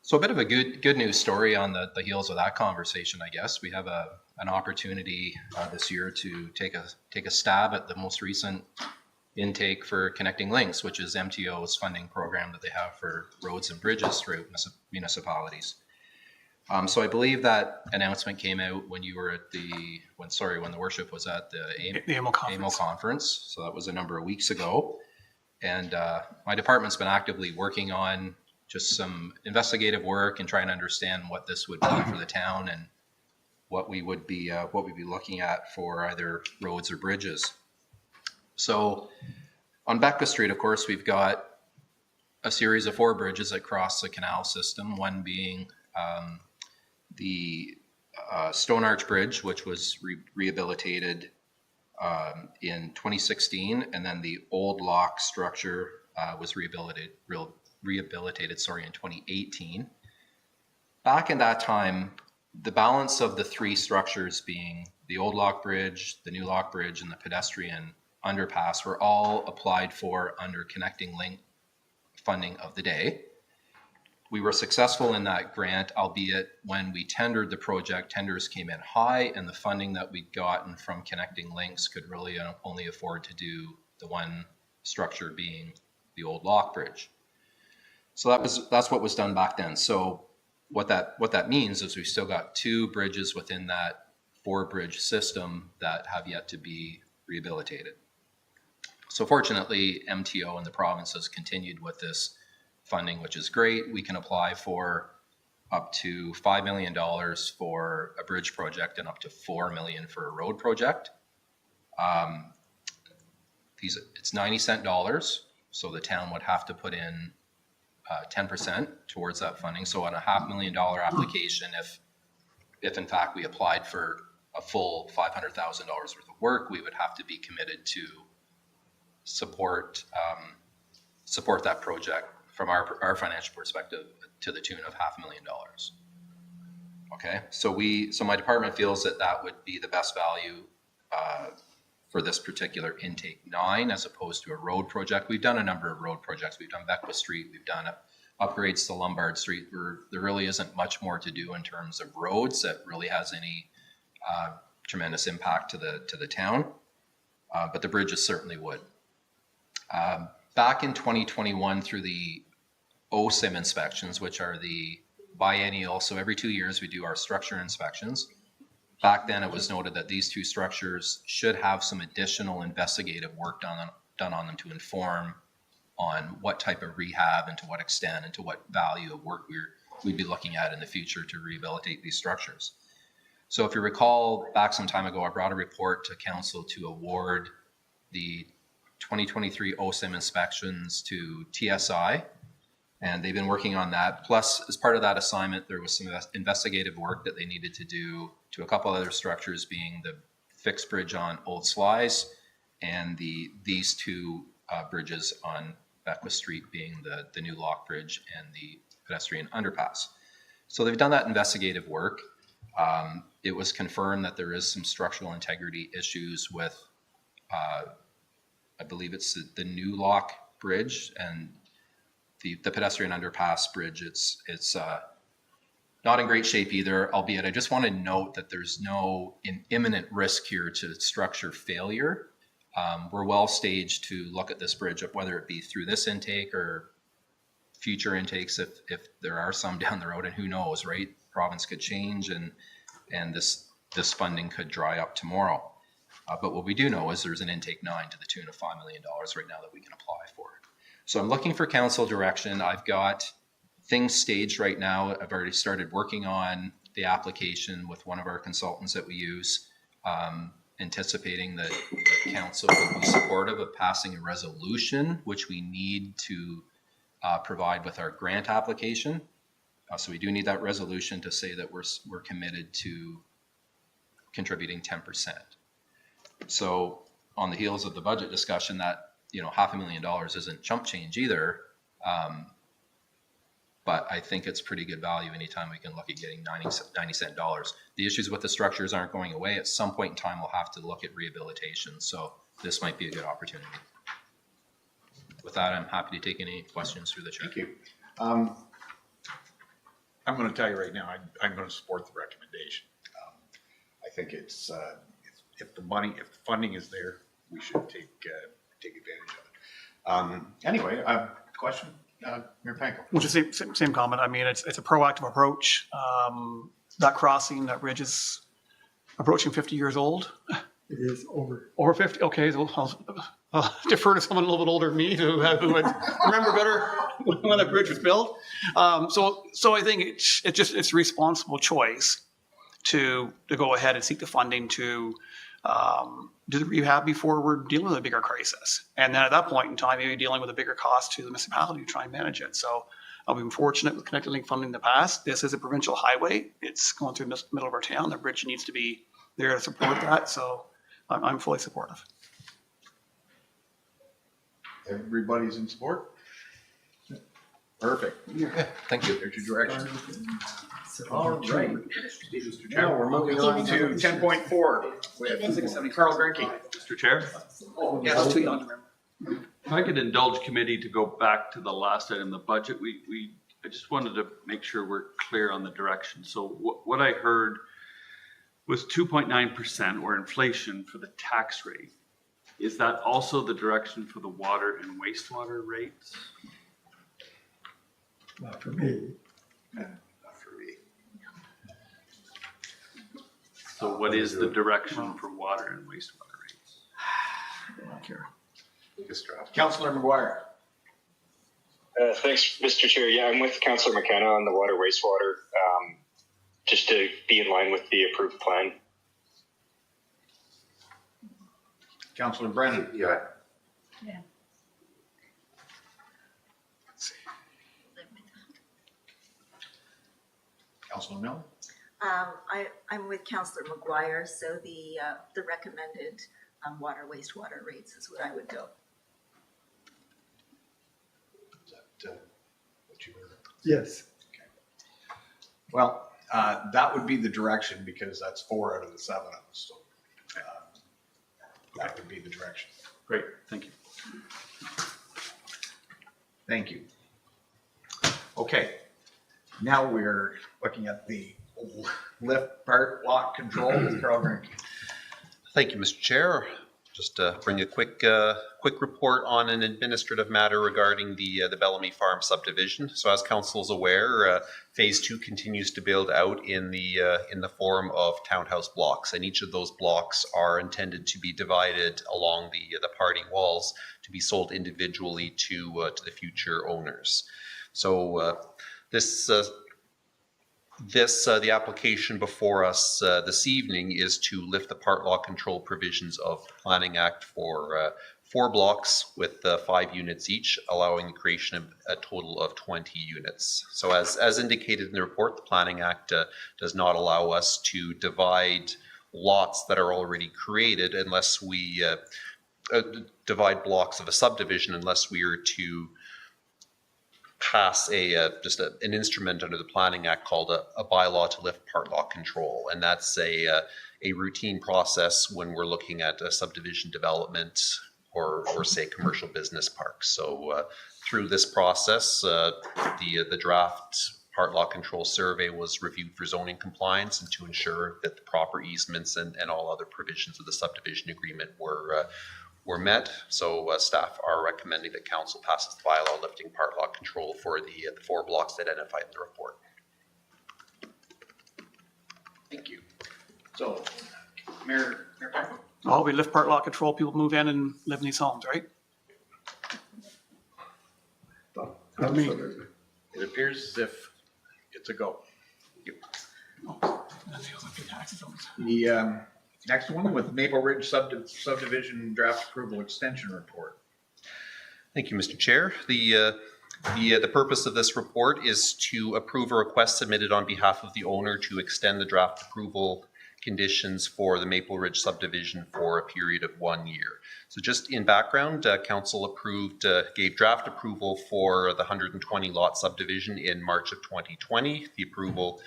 So a bit of a good news story on the heels of that conversation, I guess. We have an opportunity this year to take a stab at the most recent intake for Connecting Links, which is MTO's funding program that they have for roads and bridges throughout municipalities. So I believe that announcement came out when you were at when the worship was at the AMO conference. So that was a number of weeks ago. And my department's been actively working on just some investigative work and trying to understand what this would mean for the town and what we'd be looking at for either roads or bridges. So on Becca Street, of course, we've got a series of 4 bridges that cross the canal system, one being the Stone Arch Bridge, which was rehabilitated in 2016, and then the old lock structure was rehabilitated in 2018. Back in that time, the balance of the 3 structures, being the old lock bridge, the new lock bridge, and the pedestrian underpass, were all applied for under Connecting Link funding of the day. We were successful in that grant, albeit when we tendered the project, tenders came in high, and the funding that we'd gotten from Connecting Links could really only afford to do the one structure, being the old lock bridge. So that's what was done back then. So what that means is we've still got 2 bridges within that 4-bridge system that have yet to be rehabilitated. So fortunately, MTO and the province has continued with this funding, which is great. We can apply for up to $5 million for a bridge project and up to $4 million for a road project. It's 90-cent dollars, so the town would have to put in 10% towards that funding. So on a $500,000 application, if in fact we applied for a full $500,000 worth of work, we would have to be committed to support that project from our financial perspective to the tune of $500,000. Okay, so my department feels that would be the best value for this particular intake 9, as opposed to a road project. We've done a number of road projects. We've done Beckwith Street. We've done upgrades to Lombard Street. There really isn't much more to do in terms of roads that really has any tremendous impact to the town, but the bridges certainly would. Back in 2021, through the OSIM inspections, which are the biennial, so every 2 years we do our structure inspections. Back then, it was noted that these two structures should have some additional investigative work done on them to inform on what type of rehab and to what extent and to what value of work we'd be looking at in the future to rehabilitate these structures. So if you recall, back some time ago, I brought a report to council to award the 2023 OSIM inspections to TSI, and they've been working on that. Plus, as part of that assignment, there was some investigative work that they needed to do to a couple other structures, being the fixed bridge on Old Slies and these two bridges on Beckwith Street, being the new lock bridge and the pedestrian underpass. So they've done that investigative work. It was confirmed that there is some structural integrity issues with, I believe it's the new lock bridge and the pedestrian underpass bridge. It's not in great shape either, albeit I just want to note that there's no imminent risk here to structure failure. We're well staged to look at this bridge, whether it be through this intake or future intakes if there are some down the road, and who knows, right? Province could change and this funding could dry up tomorrow. But what we do know is there's an intake 9 to the tune of $5 million right now that we can apply for. So I'm looking for council direction. I've got things staged right now. I've already started working on the application with one of our consultants that we use, anticipating that council will be supportive of passing a resolution, which we need to provide with our grant application. So we do need that resolution to say that we're committed to contributing 10%. So on the heels of the budget discussion, that, $500,000 isn't chump change either. But I think it's pretty good value anytime we can look at getting 90 cent dollars. The issues with the structures aren't going away. At some point in time, we'll have to look at rehabilitation. So this might be a good opportunity. With that, I'm happy to take any questions through the chair. Thank you. I'm going to tell you right now, I'm going to support the recommendation. I think it's if the funding is there, we should take advantage of it. Anyway, question, Mayor Panko. Well, just same comment. I mean, it's a proactive approach. That crossing, that bridge is approaching 50 years old. It is over. Over 50. Okay, so I'll defer to someone a little bit older than me who would remember better when that bridge was built. So I think it's a responsible choice to go ahead and seek the funding to do the rehab before we're dealing with a bigger crisis. And then at that point in time, maybe dealing with a bigger cost to the municipality to try and manage it. So I've been fortunate with Connected Link funding in the past. This is a provincial highway. It's going through the middle of our town. The bridge needs to be there to support that. So I'm fully supportive. Everybody's in support? Perfect. Thank you. There's your direction. All right. Now we're moving on to 10.4 with Carl Grinke. Mr. Chair? Yes. If I could indulge committee to go back to the last item, the budget, I just wanted to make sure we're clear on the direction. So what I heard was 2.9% or inflation for the tax rate. Is that also the direction for the water and wastewater rates? Not for me. Not for me. So what is the direction for water and wastewater rates? I don't care. Councillor McGuire. Thanks, Mr. Chair. Yeah, I'm with Councillor McKenna on the water wastewater, just to be in line with the approved plan. Councillor Brennan. Yeah. Yeah. Councillor Milne. I'm with Councillor McGuire, so the recommended water wastewater rates is what I would go. Is that what you were? Yes. Okay. Well, that would be the direction because that's 4 out of the 7 of us. So that would be the direction. Great, thank you. Thank you. Okay. Now we're looking at the lift part lock control with Carl Grinke. Thank you, Mr. Chair. Just bring a quick report on an administrative matter regarding the Bellamy Farm subdivision. So as council is aware, phase 2 continues to build out in the form of townhouse blocks, and each of those blocks are intended to be divided along the party walls to be sold individually to the future owners. So the application before us this evening is to lift the part law control provisions of the Planning Act for 4 blocks with 5 units each, allowing the creation of a total of 20 units. So as indicated in the report, the Planning Act does not allow us to divide lots that are already created unless we divide blocks of a subdivision unless we are to pass an instrument under the Planning Act called a bylaw to lift part law control, and that's a routine process when we're looking at a subdivision development or say commercial business parks. So through this process, the draft part law control survey was reviewed for zoning compliance and to ensure that the proper easements and all other provisions of the subdivision agreement were met. So staff are recommending that council passes the bylaw lifting part law control for the 4 blocks identified in the report. Thank you. So, Mayor Packwood? Oh, we lift part law control, people move in and live in these homes, right? Absolutely. It appears as if it's a go. That feels like good taxes. The next one with Maple Ridge subdivision draft approval extension report. Thank you, Mr. Chair. The purpose of this report is to approve a request submitted on behalf of the owner to extend the draft approval conditions for the Maple Ridge subdivision for a period of 1 year. So just in background, council gave draft approval for the 120 lot subdivision in March of 2020. The approval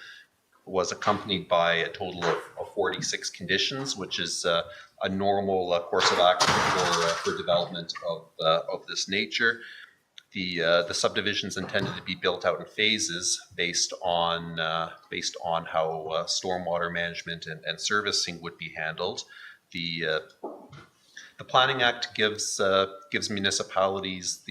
was accompanied by a total of 46 conditions, which is a normal course of action for development of this nature. The subdivision's intended to be built out in phases based on how stormwater management and servicing would be handled. The Planning Act gives municipalities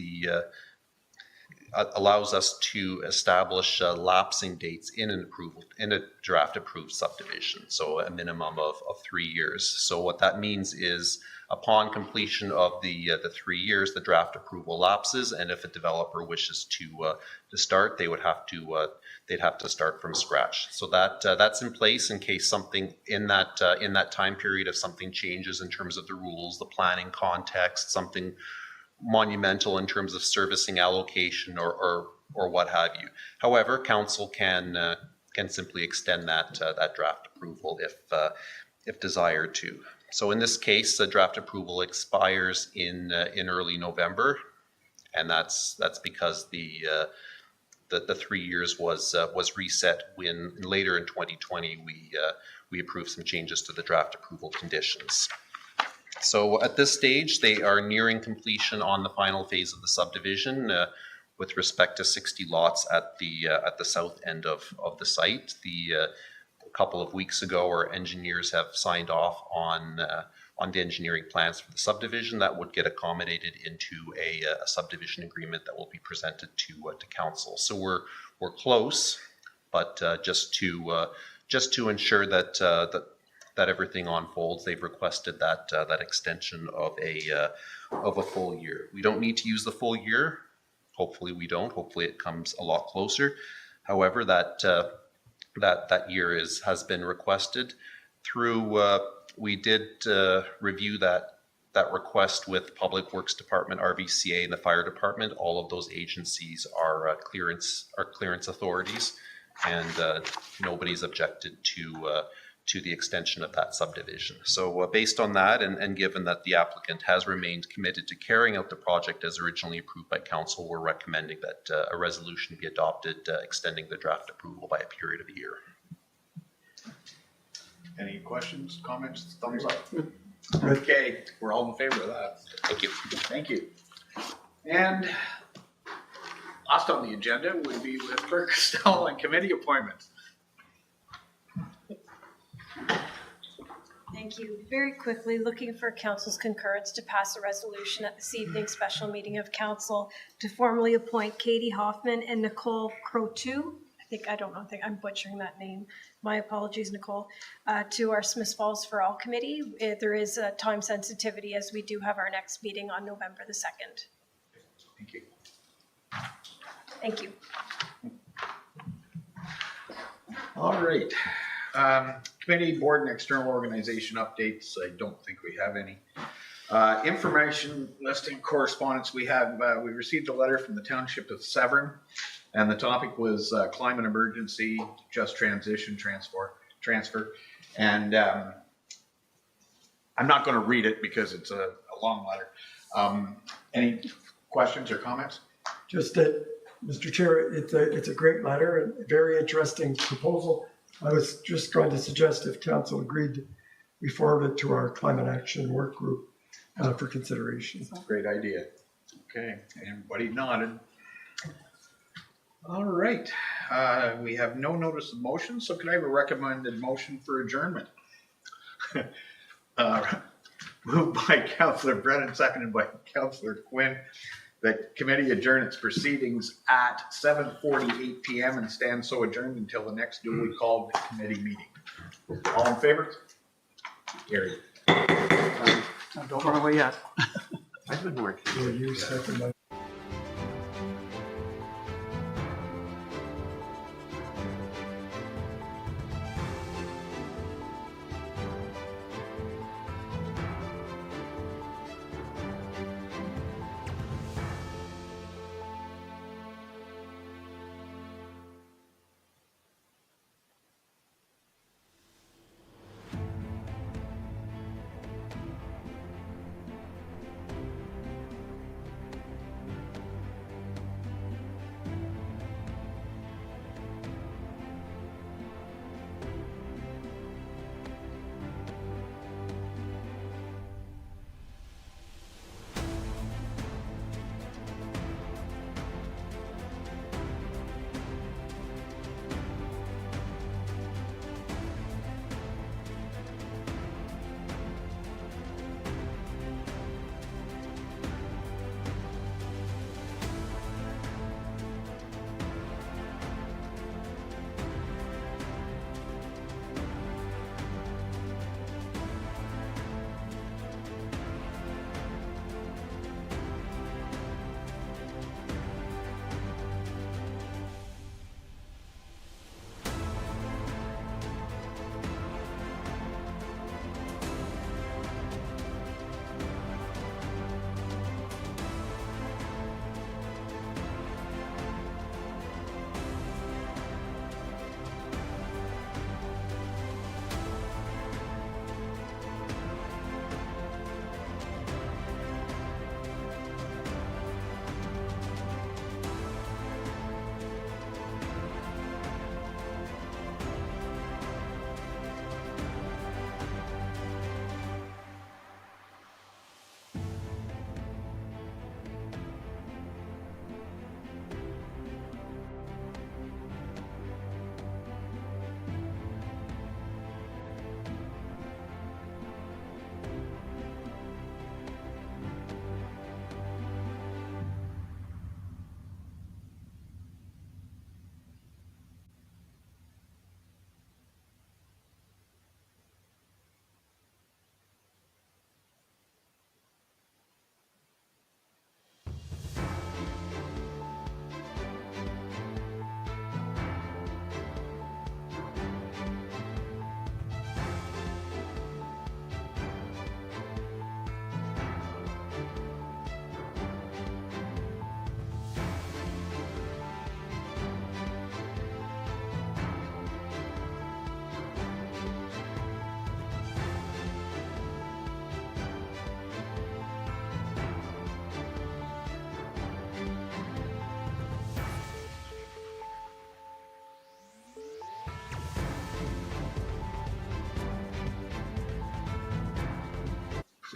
allows us to establish lapsing dates in a draft approved subdivision, so a minimum of 3 years. So what that means is upon completion of the 3 years, the draft approval lapses, and if a developer wishes to start, they'd have to start from scratch. So that's in place in case something in that time period, if something changes in terms of the rules, the planning context, something monumental in terms of servicing allocation or what have you. However, council can simply extend that draft approval if desired to. So in this case, the draft approval expires in early November, and that's because the 3 years was reset when later in 2020 we approved some changes to the draft approval conditions. So at this stage, they are nearing completion on the final phase of the subdivision with respect to 60 lots at the south end of the site. A couple of weeks ago, our engineers have signed off on the engineering plans for the subdivision that would get accommodated into a subdivision agreement that will be presented to council. So we're close, but just to ensure that everything unfolds, they've requested that extension of a full year. We don't need to use the full year. Hopefully we don't. Hopefully it comes a lot closer. However, that year has been requested through. We did review that request with Public Works Department, RVCA, and the Fire Department. All of those agencies are clearance authorities, and nobody's objected to the extension of that subdivision. So based on that, and given that the applicant has remained committed to carrying out the project as originally approved by council, we're recommending that a resolution be adopted extending the draft approval by a period of a year. Any questions, comments, thumbs up? Okay, we're all in favor of that. Thank you. Thank you. And last on the agenda would be with Clerk Costello and committee appointments. Thank Thank you. Very quickly, looking for council's concurrence to pass a resolution at this evening's special meeting of council to formally appoint Katie Hoffman and Nicole Crotu. I don't think I'm butchering that name. My apologies, Nicole, to our Smiths Falls for All committee. There is a time sensitivity as we do have our next meeting on November the 2nd. Thank you. Thank you. All right. Committee, board, and external organization updates. I don't think we have any. Information listing correspondence. We received a letter from the Township of Severn, and the topic was climate emergency, just transition transfer. And I'm not going to read it because it's a long letter. Any questions or comments? Just that, Mr. Chair, it's a great letter and a very interesting proposal. I was just going to suggest if council agreed, we forward it to our climate action work group for consideration. Great idea. Okay, everybody nodded. All right, we have no notice of motion, so could I have a recommended motion for adjournment? Moved by Councillor Brennan, seconded by Councillor Quinn. The committee adjourn its proceedings at 7:48 p.m. and stand so adjourned until the next duly called committee meeting. All in favor? Carried. Don't run away yet. I've been working. So you second my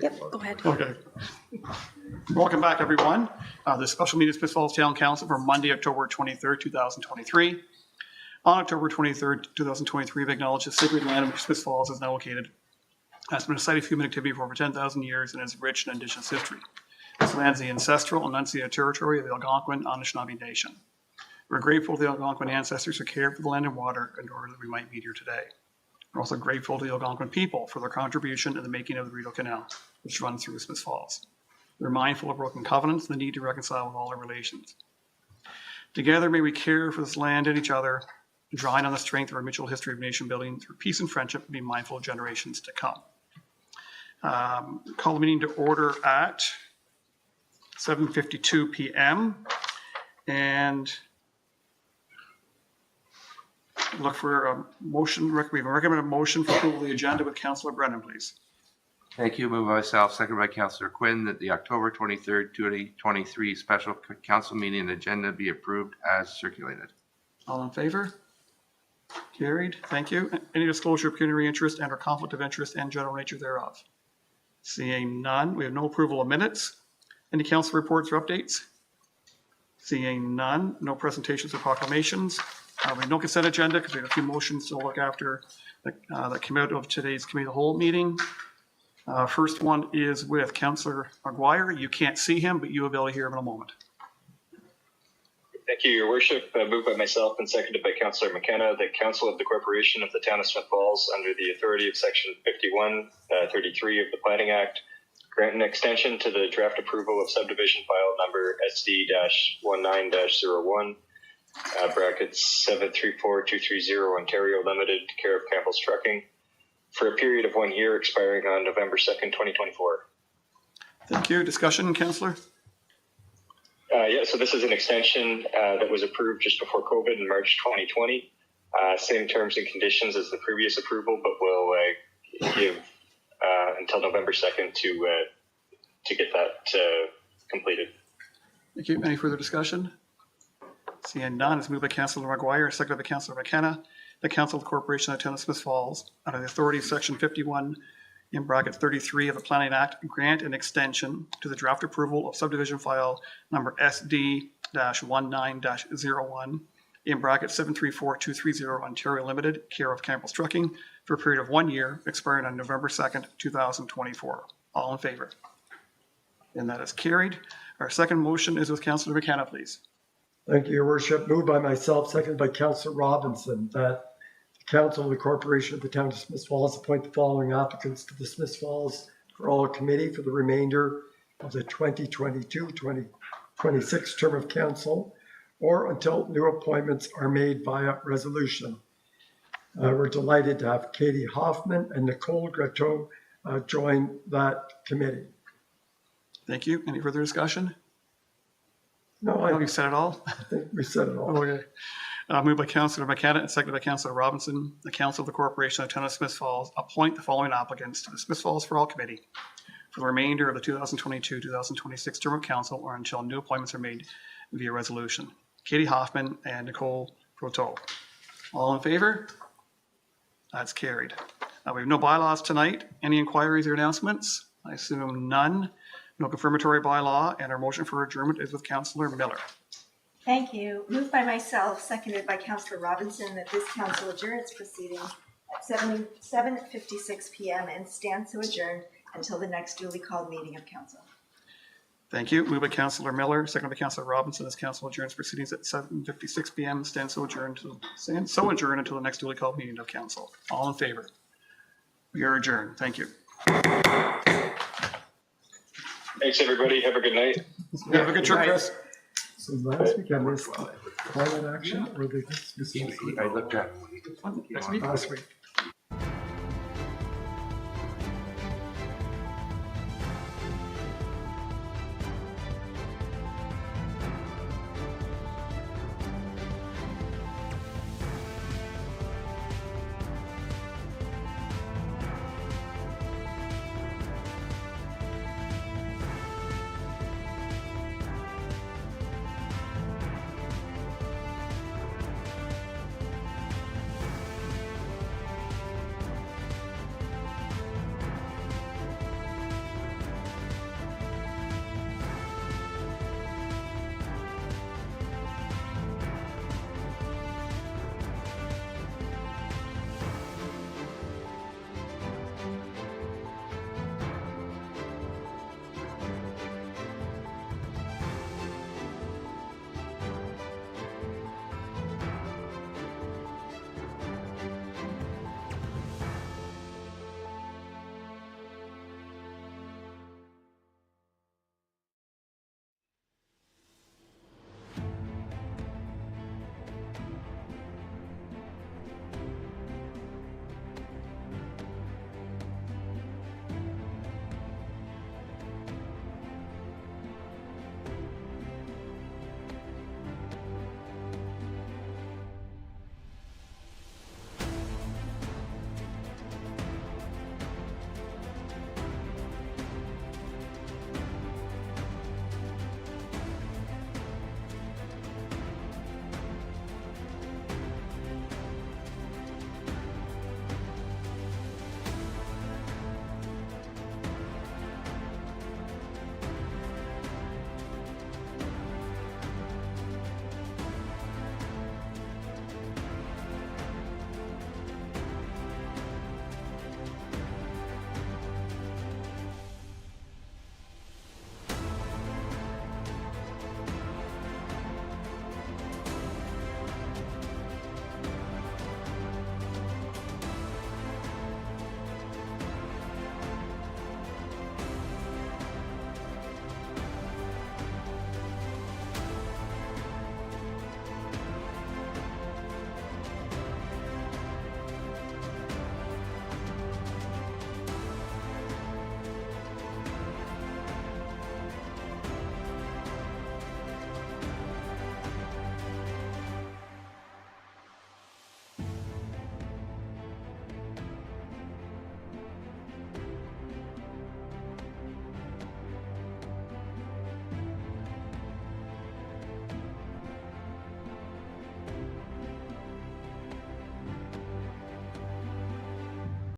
Yep, go ahead. Okay. Welcome back, everyone. The special meeting of Smiths Falls Town Council for Monday, October 23rd, 2023. On October 23rd, 2023, we've acknowledged the sacred land of Smiths Falls is now located has been a site of human activity for over 10,000 years and is rich in Indigenous history. This land is the ancestral and unceded territory of the Algonquin Anishinaabe Nation. We're grateful to the Algonquin ancestors who cared for the land and water in order that we might meet here today. We're also grateful to the Algonquin people for their contribution in the making of the Rideau Canal, which runs through Smiths Falls. We're mindful of broken covenants and the need to reconcile with all our relations. Together, may we care for this land and each other, drawing on the strength of our mutual history of nation building through peace and friendship, and be mindful of generations to come. Call the meeting to order at 7:52 p.m. and look for a motion. We have a recommended motion for approval of the agenda with Councillor Brennan, please. Thank you. Moved by myself, seconded by Councillor Quinn, that the October 23rd, 2023 special council meeting agenda be approved as circulated. All in favor? Carried. Thank you. Any disclosure of pecuniary interest and or conflict of interest and general nature thereof? Seeing none, we have no approval of minutes. Any council reports or updates? Seeing none, no presentations or proclamations. We have no consent agenda because we have a few motions to look after that came out of today's committee of the whole meeting. First one is with Councillor Maguire. You can't see him, but you will be able to hear him in a moment. Thank you, Your Worship. Moved by myself and seconded by Councillor McKenna, that Council of the Corporation of the Town of Smith Falls, under the authority of Section 5133 of the Planning Act, grant an extension to the draft approval of subdivision file number SD-19-01, brackets 734230 Ontario Limited, care of Campbell's Trucking, for a period of 1 year expiring on November 2nd, 2024. Thank you. Discussion, Councillor? Yeah, so this is an extension that was approved just before COVID in March 2020. Same terms and conditions as the previous approval, but we'll give until November 2nd to get that completed. Thank you. Any further discussion? Seeing none, it's moved by Councillor Maguire, seconded by Councillor McKenna. The Council of the Corporation of the Town of Smiths Falls, under the authority of Section 51 in bracket 33 of the Planning Act, grant an extension to the draft approval of subdivision file number SD-19-01 in bracket 734230 Ontario Limited, care of Campbell's Trucking, for a period of 1 year, expiring on November 2nd, 2024. All in favor? And that is carried. Our second motion is with Councillor McKenna, please. Thank you, Your Worship. Moved by myself, seconded by Councillor Robinson, that the Council of the Corporation of the Town of Smiths Falls appoint the following applicants to the Smiths Falls for all committee for the remainder of the 2022-2026 term of council, or until new appointments are made via resolution. We're delighted to have Katie Hoffman and Nicole Greteau join that committee. Thank you. Any further discussion? No, I know you said it all. I think we said it all. Okay. Moved by Councillor McKenna and seconded by Councillor Robinson. The Council of the Corporation of the Town of Smiths Falls appoint the following applicants to the Smiths Falls for All Committee for the remainder of the 2022-2026 term of council, or until new appointments are made via resolution. Katie Hoffman and Nicole Greteau. All in favor? That's carried. We have no bylaws tonight. Any inquiries or announcements? I assume none. No confirmatory bylaw, and our motion for adjournment is with Councillor Miller. Thank you. Moved by myself, seconded by Councillor Robinson, that this council adjourn its proceeding at 7:56 p.m. and stands to adjourn until the next duly called meeting of council. Thank you. Moved by Councillor Miller, seconded by Councillor Robinson. This council adjourns proceedings at 7:56 p.m. Stands so adjourned until the next duly called meeting of council. All in favor? We are adjourned. Thank you. Thanks, everybody. Have a good night. Have a good trip, Chris. So last week I missed climate action, or they just I looked at Next week? last week.